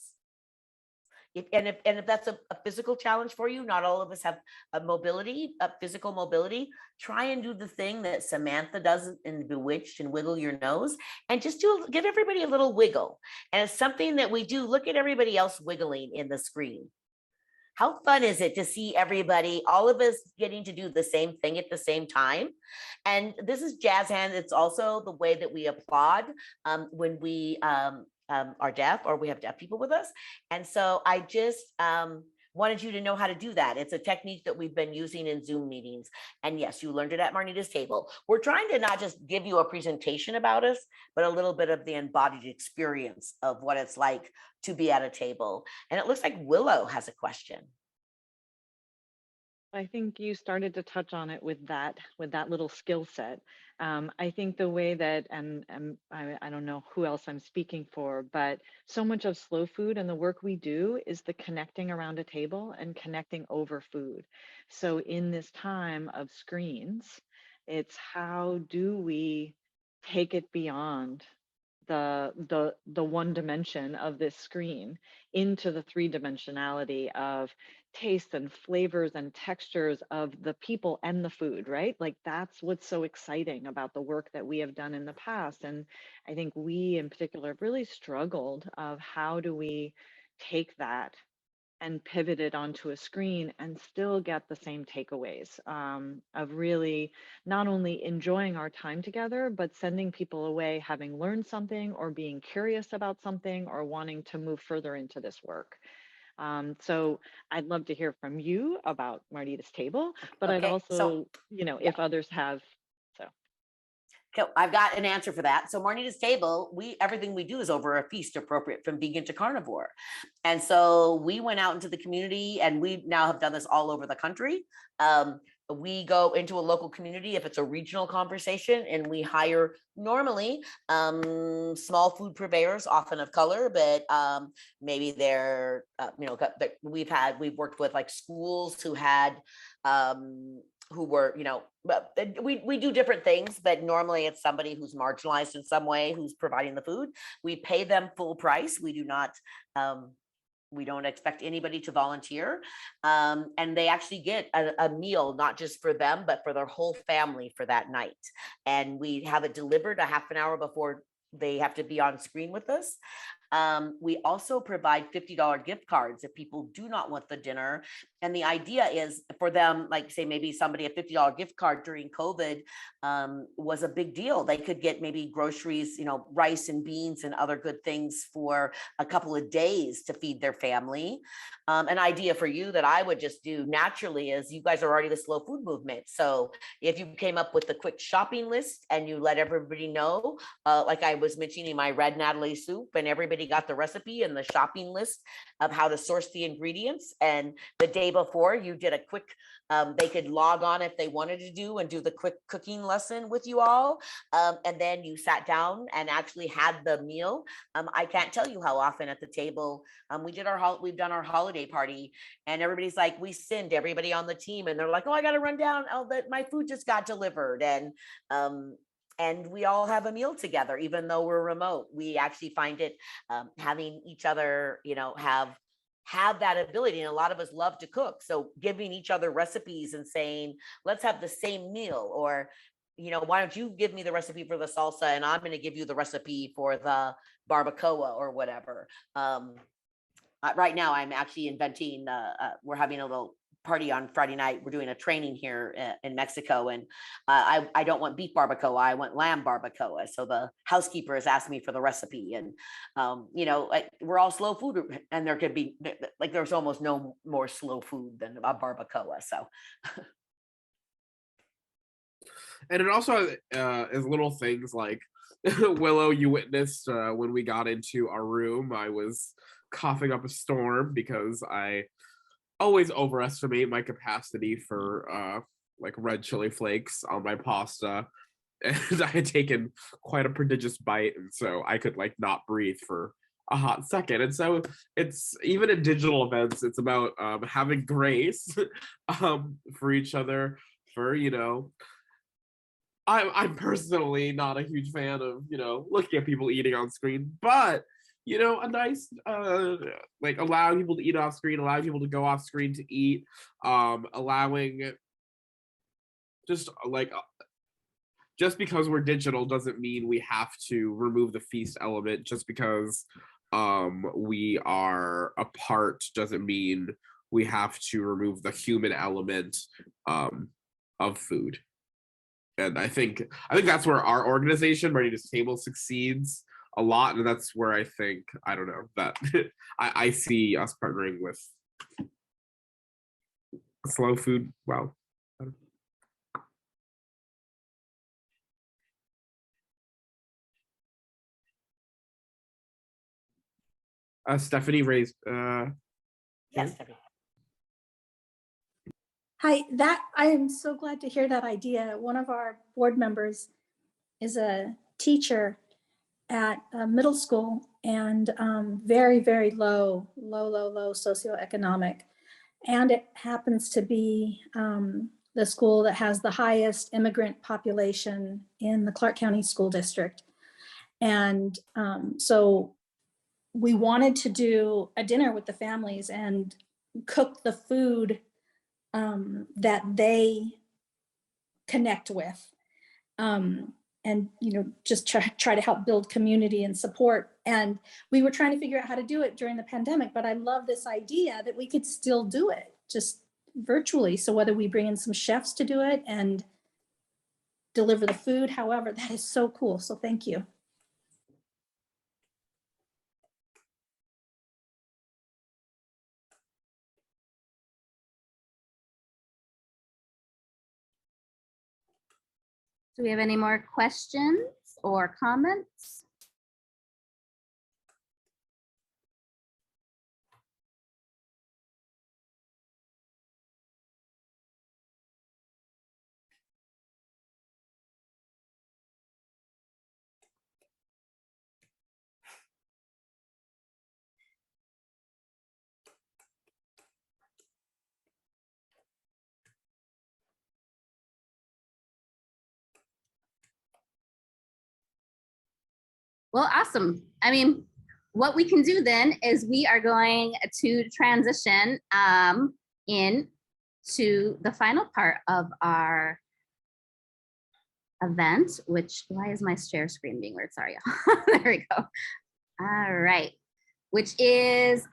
If that's a physical challenge for you, not all of us have a physical mobility, try and do the thing that Samantha does in Bewitched and wiggle your nose, and just give everybody a little wiggle. And it's something that we do. Look at everybody else wiggling in the screen. How fun is it to see everybody, all of us getting to do the same thing at the same time? And this is jazz hands. It's also the way that we applaud when we are deaf, or we have deaf people with us. And so I just wanted you to know how to do that. It's a technique that we've been using in Zoom meetings. And yes, you learned it at Marnita's Table. We're trying to not just give you a presentation about us, but a little bit of the embodied experience of what it's like to be at a table. And it looks like Willow has a question. I think you started to touch on it with that little skill set. I think the way that, and I don't know who else I'm speaking for, but so much of slow food and the work we do is the connecting around a table and connecting over food. So in this time of screens, it's how do we take it beyond the one dimension of this screen into the three-dimensionality of taste and flavors and textures of the people and the food, right? Like that's what's so exciting about the work that we have done in the past. And I think we in particular have really struggled of how do we take that and pivot it onto a screen and still get the same takeaways of really not only enjoying our time together, but sending people away having learned something or being curious about something or wanting to move further into this work. So I'd love to hear from you about Marnita's Table, but I'd also, if others have, Okay, I've got an answer for that. So Marnita's Table, everything we do is over a feast appropriate from vegan to carnivore. And so we went out into the community, and we now have done this all over the country. We go into a local community if it's a regional conversation, and we hire normally small food purveyors, often of color, but maybe they're, we've worked with like schools who had, who were, we do different things, but normally it's somebody who's marginalized in some way who's providing the food. We pay them full price. We do not, we don't expect anybody to volunteer. And they actually get a meal, not just for them, but for their whole family for that night. And we have it delivered a half an hour before they have to be on screen with us. We also provide $50 gift cards if people do not want the dinner. And the idea is for them, like say maybe somebody a $50 gift card during COVID was a big deal. They could get maybe groceries, rice and beans and other good things for a couple of days to feed their family. An idea for you that I would just do naturally is you guys are already the slow food movement. So if you came up with a quick shopping list and you let everybody know, like I was mentioning my red Natalie soup, and everybody everybody got the recipe and the shopping list of how to source the ingredients. And the day before, you did a quick, they could log on if they wanted to do the quick cooking lesson with you all. And then you sat down and actually had the meal. I can't tell you how often at the table we've done our holiday party, and everybody's like, we send everybody on the team, and they're like, oh, I got to run down. Oh, that my food just got delivered, and we all have a meal together, even though we're remote. We actually find it having each other, have that ability. And a lot of us love to cook. So giving each other recipes and saying, let's have the same meal, or, why don't you give me the recipe for the salsa and I'm going to give you the recipe for the barbacoa or whatever. Right now I'm actually inventing, we're having a little party on Friday night. We're doing a training here in Mexico, and I don't want beef barbacoa. I want lamb barbacoa. So the housekeeper has asked me for the recipe, and we're all slow food, and there could be there's almost no more slow food than a barbacoa. So. And it also is little things like, Willow, you witnessed when we got into our room, I was coughing up a storm because I always overestimate my capacity for red chili flakes on my pasta. And I had taken quite a prodigious bite, and so I could not breathe for a hot second. And so it's, even in digital events, it's about having grace for each other, for I'm personally not a huge fan of looking at people eating on screen, but a nice allowing people to eat off screen, allowing people to go off screen to eat, allowing just because we're digital doesn't mean we have to remove the feast element. Just because we are apart doesn't mean we have to remove the human element of food. And I think that's where our organization, Marnita's Table, succeeds a lot, and that's where I think, I don't know, that I see us partnering with slow food well. Stephanie raised. Yes, Stephanie. Hi, I am so glad to hear that idea. One of our board members is a teacher at a middle school, and very, very low socioeconomic. And it happens to be the school that has the highest immigrant population in the Clark County School District. And so we wanted to do a dinner with the families and cook the food that they connect with. And just try to help build community and support. And we were trying to figure out how to do it during the pandemic, but I love this idea that we could still do it just virtually. So whether we bring in some chefs to do it and deliver the food, however, that is so cool. So thank you. Do we have any more questions or comments? Well, awesome. I mean, what we can do then is we are going to transition in to the final part of our event, which, why is my share screen being weird? Sorry, y'all. There we go. All right. Which is,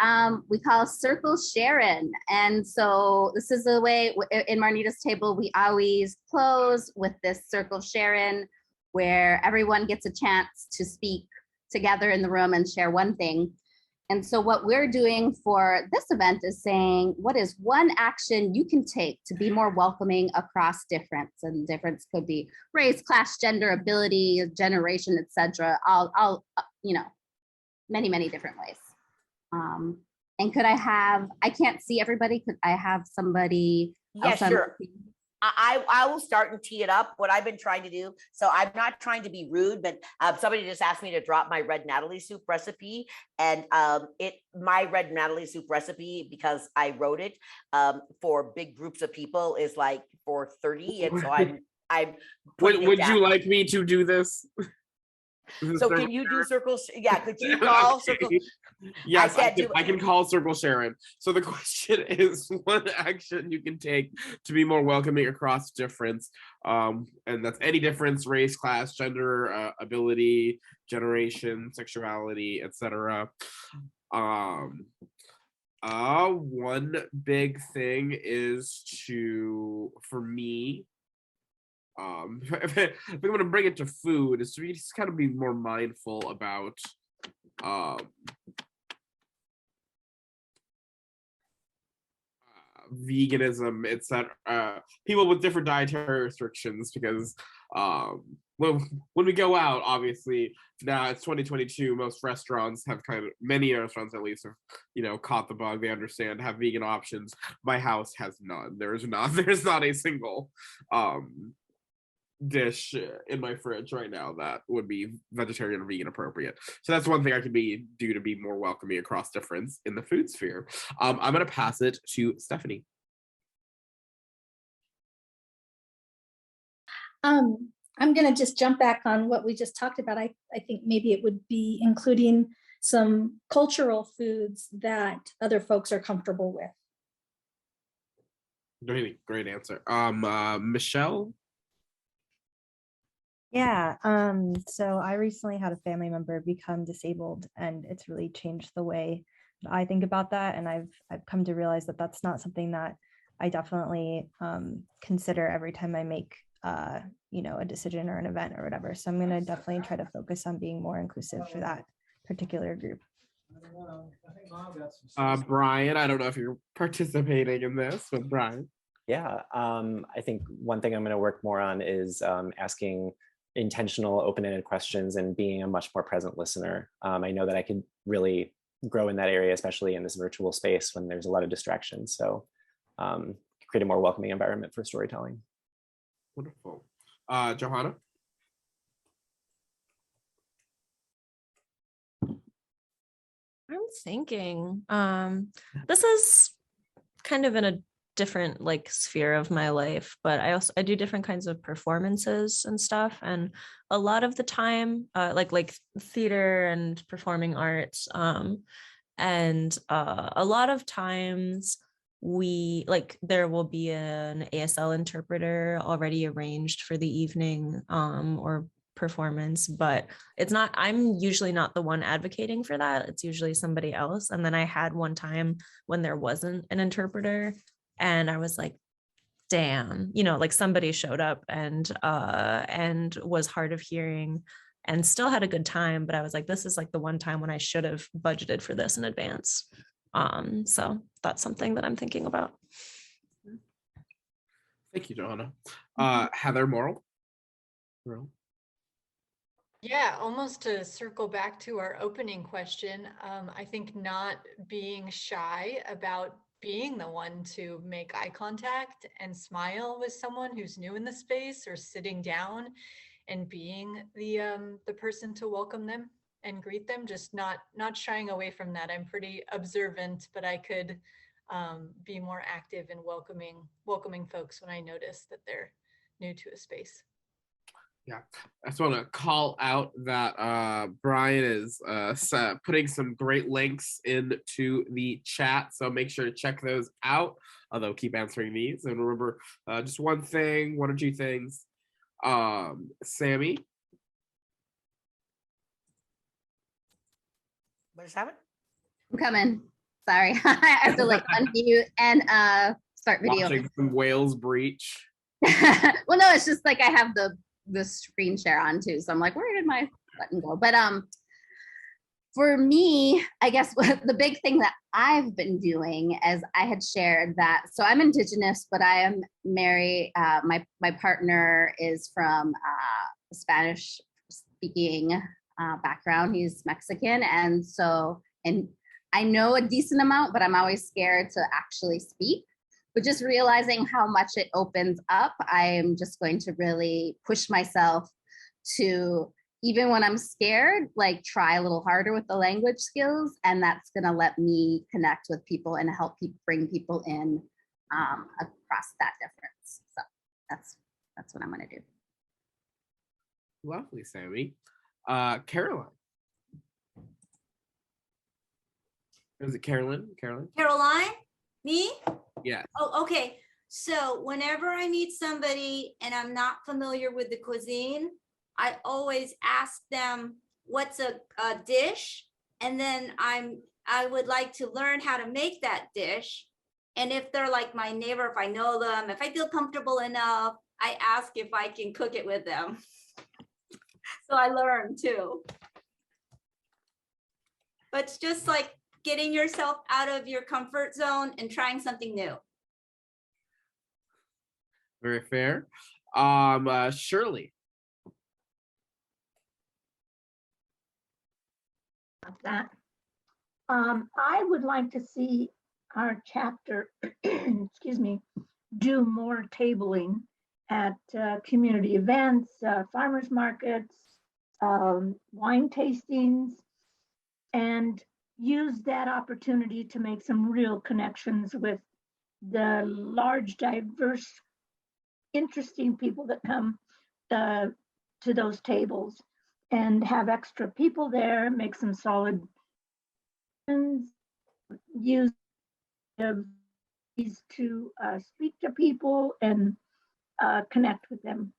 we call Circle Sharon. And so this is the way in Marnita's Table, we always close with this Circle Sharon, where everyone gets a chance to speak together in the room and share one thing. And so what we're doing for this event is saying, what is one action you can take to be more welcoming across difference? And difference could be race, class, gender, ability, generation, etc. I'll many, many different ways. And I can't see everybody, could I have somebody Yeah, else on sure. the team? I will start and tee it up. What I've been trying to do. So I'm not trying to be rude, but somebody just asked me to drop my red Natalie soup recipe, and my red Natalie soup recipe, because I wrote it for big groups of people, is like for 30, and so I'm. Would you like me to do this? So can you do circles? Yeah, could you call circle? Yes, I I can call Circle Sharon. So the question is, one action you can take to be more welcoming across difference, and that's any difference: race, class, gender, ability, generation, sexuality, etc. One big thing is for me, if I'm going to bring it to food, is to just kind of be more mindful about veganism, etc. People with different dietary restrictions, because when we go out, obviously now it's 2022, most restaurants have many restaurants at least have caught the bug. They understand, have vegan options. My house has none. There's not a single dish in my fridge right now that would be vegetarian or vegan appropriate. So that's one thing I can do to be more welcoming across difference in the food sphere. I'm going to pass it to Stephanie. I'm going to just jump back on what we just talked about. I think maybe it would be including some cultural foods that other folks are comfortable with. Great answer. Michelle? Yeah, so I recently had a family member become disabled, and it's really changed the way that I think about that. And I've come to realize that that's not something that I definitely consider every time I make a decision or an event or whatever. So I'm going to definitely try to focus on being more inclusive for that particular group. Brian, I don't know if you're participating in this, but Brian. Yeah, I think one thing I'm going to work more on is asking intentional, open-ended questions and being a much more present listener. I know that I could really grow in that area, especially in this virtual space when there's a lot of distractions. So create a more welcoming environment for storytelling. Wonderful. Johanna? I'm thinking, this is kind of in a different sphere of my life, but I do different kinds of performances and stuff, and a lot of the time like theater and performing arts, and a lot of times there will be an ASL interpreter already arranged for the evening or performance, but I'm usually not the one advocating for that. It's usually somebody else. And then I had one time when there wasn't an interpreter, and I was like, damn, somebody showed up and was hard of hearing and still had a good time, but I was like, this is the one time when I should have budgeted for this in advance. So that's something that I'm thinking about. Thank you, Johanna. Heather Morrill? Yeah, almost to circle back to our opening question, I think not being shy about being the one to make eye contact and smile with someone who's new in the space, or sitting down and being the person to welcome them and greet them, just not shying away from that. I'm pretty observant, but I could be more active in welcoming folks when I notice that they're new to a space. Yeah, I just want to call out that Brian is putting some great links into the chat, so make sure to check those out. Although keep answering these, and remember, just one or two things. Sammy, what is happening? I'm coming. Sorry, I have to unmute and start video. Watching some whales breach. Well, no, it's just I have the screen share on too, so I'm like, where did my button go? But for me, I guess the big thing that I've been doing, as I had shared that, so I'm Indigenous, but I am married. My partner is from Spanish speaking background. He's Mexican. And I know a decent amount, but I'm always scared to actually speak. But just realizing how much it opens up, I'm just going to really push myself to, even when I'm scared, like try a little harder with the language skills. And that's going to let me connect with people and help bring people in across that difference. So that's what I'm going to do. Lovely, Sammy. Caroline. Is it Caroline? Caroline? Me? Yeah. Oh, okay. So whenever I meet somebody and I'm not familiar with the cuisine, I always ask them what's a dish, and then I would like to learn how to make that dish. And if they're like my neighbor, if I know them, if I feel comfortable enough, I ask if I can cook it with them. So I learn too. But it's just like getting yourself out of your comfort zone and trying something new. Very fair. Shirley. That. I would like to see our chapter, excuse me, do more tabling at community events, farmers markets, wine tastings, and use that opportunity to make some real connections with the large, diverse, interesting people that come to those tables, and have extra people there, make some solid use these to speak to people and connect with them.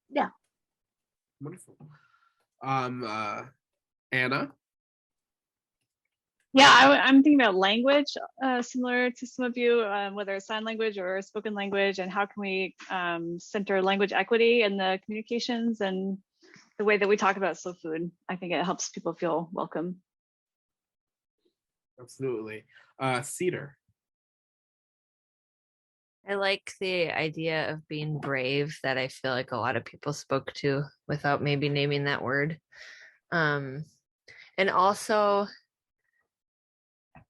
Yeah. Wonderful. Anna. Yeah, I'm thinking about language, similar to some of you, whether it's sign language or spoken language, and how can we center language equity in the communications and the way that we talk about slow food. I think it helps people feel welcome. Absolutely. Cedar. I like the idea of being brave that I feel like a lot of people spoke to without maybe naming that word. And also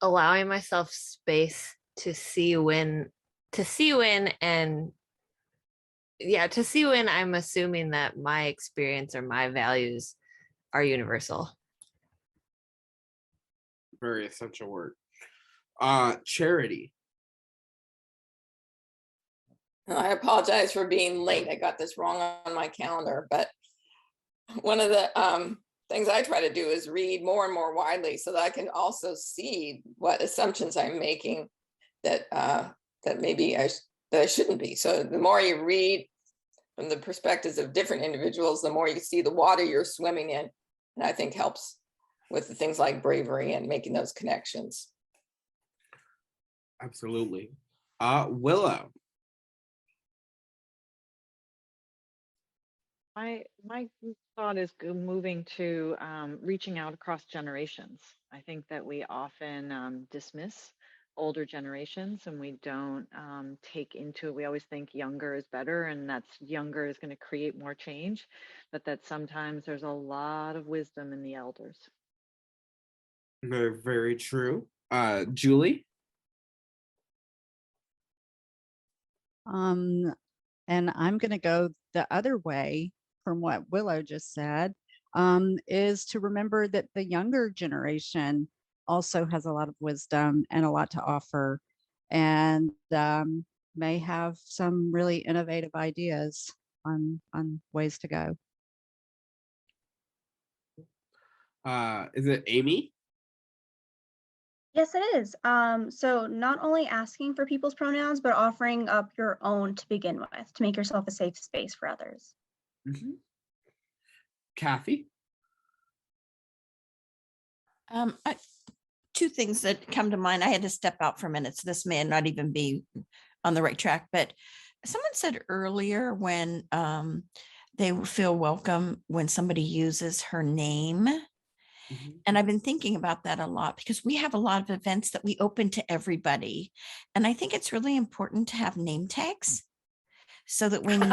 allowing myself space to see when I'm assuming that my experience or my values are universal. Very essential word. Charity. I apologize for being late. I got this wrong on my calendar, but one of the things I try to do is read more and more widely so that I can also see what assumptions I'm making that maybe I shouldn't be. So the more you read from the perspectives of different individuals, the more you see the water you're swimming in, and I think helps with the things like bravery and making those connections. Absolutely. Willow. My thought is moving to reaching out across generations. I think that we often dismiss older generations and we don't take into it. We always think younger is better and that's younger is going to create more change, but that sometimes there's a lot of wisdom in the elders. Very, very true. Julie. And I'm going to go the other way from what Willow just said, is to remember that the younger generation also has a lot of wisdom and a lot to offer, and may have some really innovative ideas on ways to go. Is it Amy? Yes, it is. So not only asking for people's pronouns, but offering up your own to begin with, to make yourself a safe space for others. Mm-hmm. Kathy? Two things that come to mind. I had to step out for a minute, so this may not even be on the right track, but someone said earlier when they feel welcome when somebody uses her name. Mm-hmm. And I've been thinking about that a lot because we have a lot of events that we open to everybody. And I think it's really important to have name tags so that when you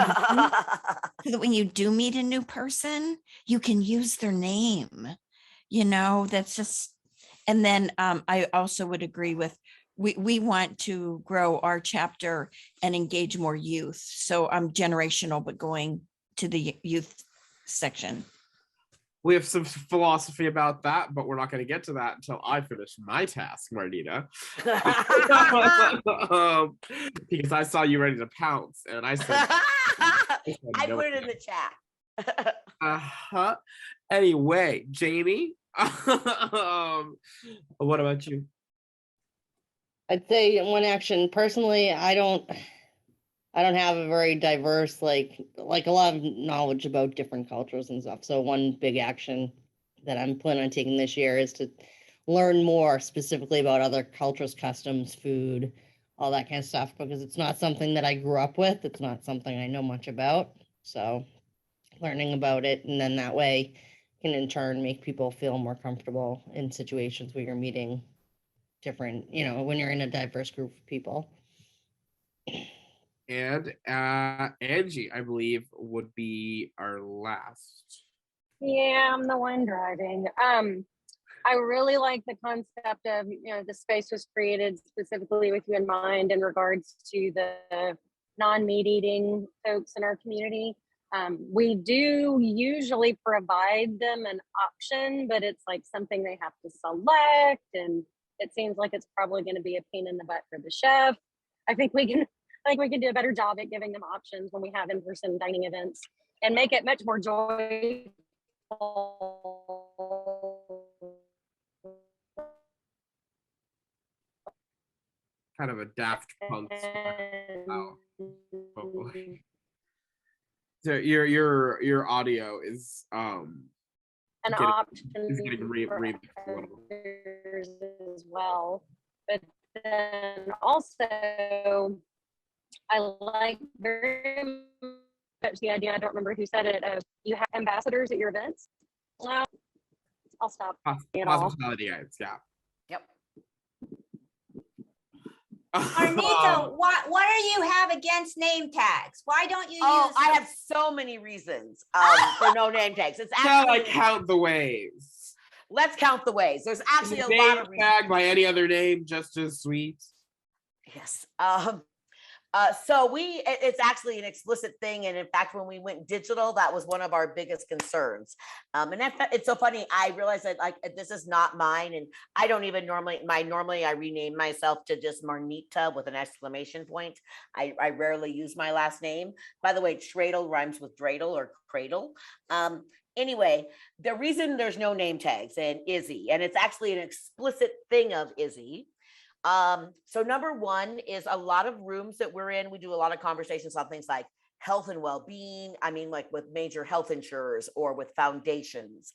so that when you do meet a new person, you can use their name. That's just, and then I also would agree with, we want to grow our chapter and engage more youth. So I'm generational, but going to the youth section. We have some philosophy about that, but we're not going to get to that until I finish my task, Marnita. Because I saw you ready to pounce, and I said, I put it in the chat. Anyway, Jamie, what about you? I'd say one action. Personally, I don't have a very diverse, like a lot of knowledge about different cultures and stuff. So one big action that I'm planning on taking this year is to learn more specifically about other cultures, customs, food, all that kind of stuff, because it's not something that I grew up with. It's not something I know much about. So learning about it, and then that way can in turn make people feel more comfortable in situations where you're meeting different, when you're in a diverse group of people. And Angie, I believe, would be our last. Yeah, I'm the one driving. I really like the concept of, the space was created specifically with you in mind in regards to the non-meat eating folks in our community. We do usually provide them an option, but it's like something they have to select, and it seems like it's probably going to be a pain in the butt for the chef. I think we can do a better job at giving them options when we have in-person dining events and make it much more joyful. Kind of a Daft Punk. So your audio is an getting, option is getting as well. But then also, I like very much the idea. I don't remember who said it. Of you have ambassadors at your events. Well, I'll stop. Hospitality guides, yeah. Yep. Arnito, what do you have against name tags? Why don't you use I have so many reasons for no name tags. It's Shall actually I count the ways? Let's count the ways. There's actually a name lot of reasons. tag by any other name just as sweet. Yes. So it's actually an explicit thing. And in fact, when we went digital, that was one of our biggest concerns. And it's so funny. I realized that this is not mine. And I don't even normally I rename myself to just Marnita with an exclamation point. I rarely use my last name. By the way, Tradle rhymes with dreidel or cradle. Anyway, the reason there's no name tags and Izzy, and it's actually an explicit thing of Izzy. So number one is a lot of rooms that we're in, we do a lot of conversations on things like health and well-being. I mean, like with major health insurers or with foundations.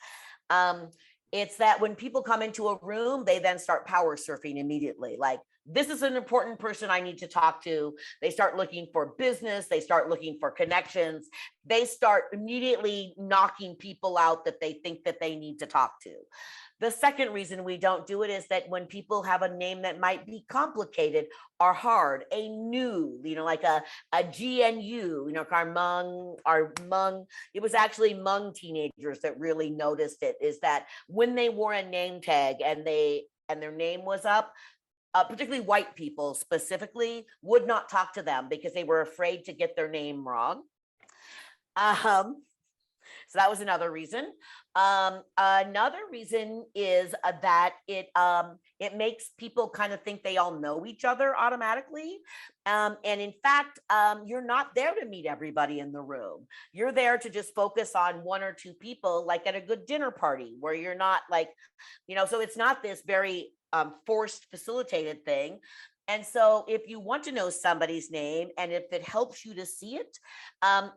It's that when people come into a room, they then start power surfing immediately. Like, this is an important person I need to talk to. They start looking for business. They start looking for connections. They start immediately knocking people out that they think that they need to talk to. The second reason we don't do it is that when people have a name that might be complicated or hard, a new, like a GNU, our Hmong, it was actually Hmong teenagers that really noticed it, is that when they wore a name tag and their name was up, particularly white people specifically would not talk to them because they were afraid to get their name wrong. So that was another reason. Another reason is that it makes people kind of think they all know each other automatically. And in fact, you're not there to meet everybody in the room. You're there to just focus on one or two people, like at a good dinner party where you're not like, so it's not this very forced facilitated thing. And so if you want to know somebody's name and if it helps you to see it,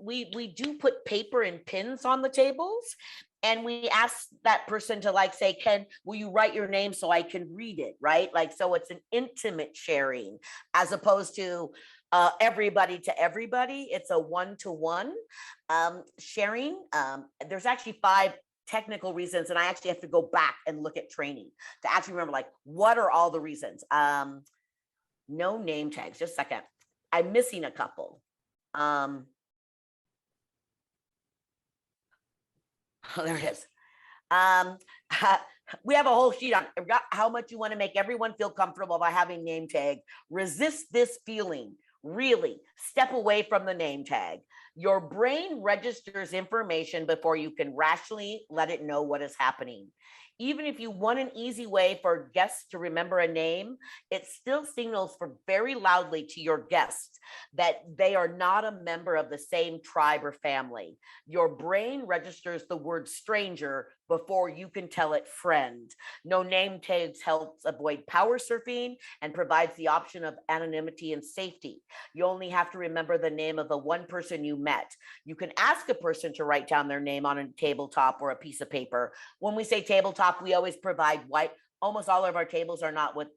we do put paper and pins on the tables. And we ask that person to say, will you write your name so I can read it, right? So it's an intimate sharing as opposed to everybody to everybody. It's a one-to-one sharing. There's actually 5 technical reasons. And I actually have to go back and look at training to actually remember, what are all the reasons? No name tags, just a second. I'm missing a couple. Oh, there it is. We have a whole sheet on how much you want to make everyone feel comfortable by having name tag. Resist this feeling. Really step away from the name tag. Your brain registers information before you can rationally let it know what is happening. Even if you want an easy way for guests to remember a name, it still signals for very loudly to your guests that they are not a member of the same tribe or family. Your brain registers the word stranger before you can tell it friend. No name tags helps avoid power surfing and provides the option of anonymity and safety. You only have to remember the name of the one person you met. You can ask a person to write down their name on a tabletop or a piece of paper. When we say tabletop, we always provide white. Almost all of our tables are not with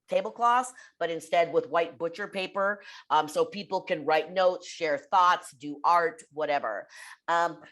tablecloths, but instead with white butcher paper, so people can write notes, share thoughts, do art, whatever.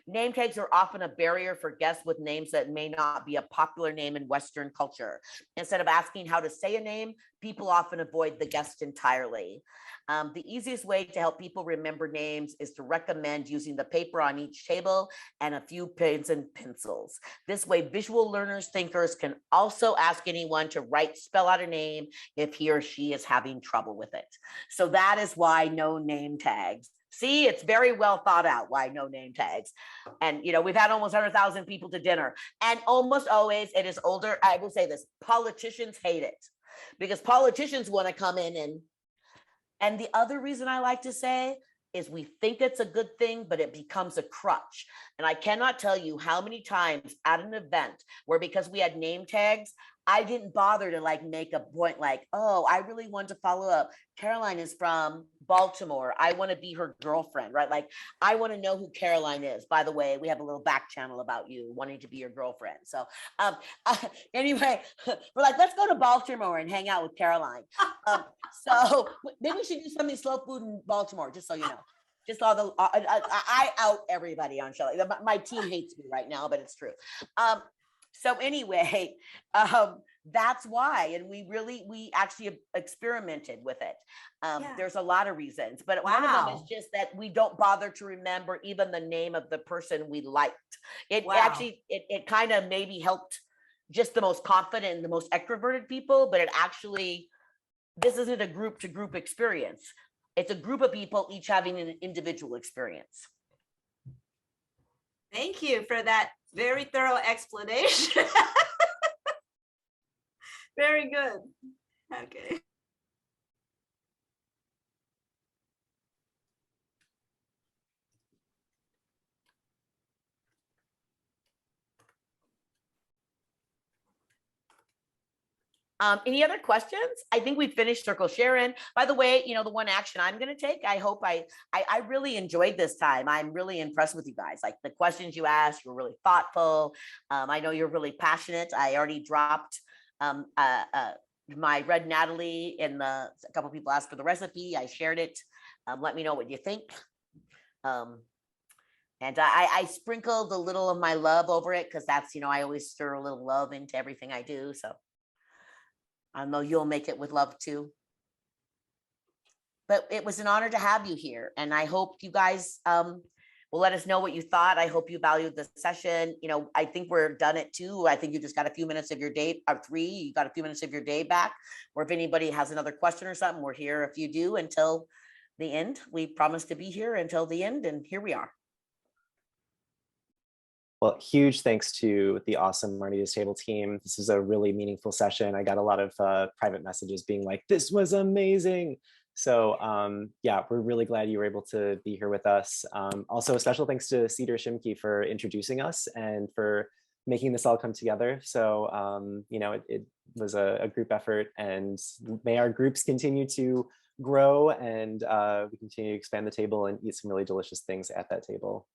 Name tags are often a barrier for guests with names that may not be a popular name in Western culture. Instead of asking how to say a name, people often avoid the guest entirely. The easiest way to help people remember names is to recommend using the paper on each table and a few pens and pencils. This way, visual learners, thinkers can also ask anyone to spell out a name if he or she is having trouble with it. So that is why no name tags. See, it's very well thought out why no name tags. And, we've had almost 100,000 people to dinner, and almost always it is older. I will say this, politicians hate it because politicians want to come in and the other reason I like to say is we think it's a good thing, but it becomes a crutch. And I cannot tell you how many times at an event where, because we had name tags, I didn't bother to make a point oh, I really want to follow up. Caroline is from Baltimore. I want to be her girlfriend, right? I want to know who Caroline is. By the way, we have a little back channel about you wanting to be your girlfriend. So anyway, we're let's go to Baltimore and hang out with Caroline. So maybe we should do something slow food in Baltimore, just so you know. Just all the, I out everybody on show. My team hates me right now, but it's true. So anyway, that's why, and we actually have experimented with it. There's a lot of reasons, but one of them is just that we don't bother to remember even the name of the person we liked. It actually, it kind of maybe helped just the most confident and the most extroverted people, but it actually, this isn't a group to group experience. It's a group of people each having an individual experience. Thank you for that very thorough explanation. Very good. Okay. Any other questions? I think we finished Circle Sharon. By the way, the one action I'm going to take, I hope I really enjoyed this time. I'm really impressed with you guys. The questions you asked were really thoughtful. I know you're really passionate. I already dropped my red Natalie a couple people asked for the recipe. I shared it. Let me know what you think. And I sprinkled a little of my love over it because that's, I always stir a little love into everything I do. So I know you'll make it with love too. But it was an honor to have you here. And I hope you guys will let us know what you thought. I hope you valued the session. I think we're done at 2. I think you just got a few minutes of your day, or 3, you got a few minutes of your day back. Or if anybody has another question or something, we're here if you do until the end. We promised to be here until the end, and here we are. Well, huge thanks to the awesome Marnita's Table team. This was a really meaningful session. I got a lot of private messages being like, this was amazing. So yeah, we're really glad you were able to be here with us. Also, a special thanks to Cedar Shimke for introducing us and for making this all come together. So, it was a group effort, and may our groups continue to grow and we continue to expand the table and eat some really delicious things at that table.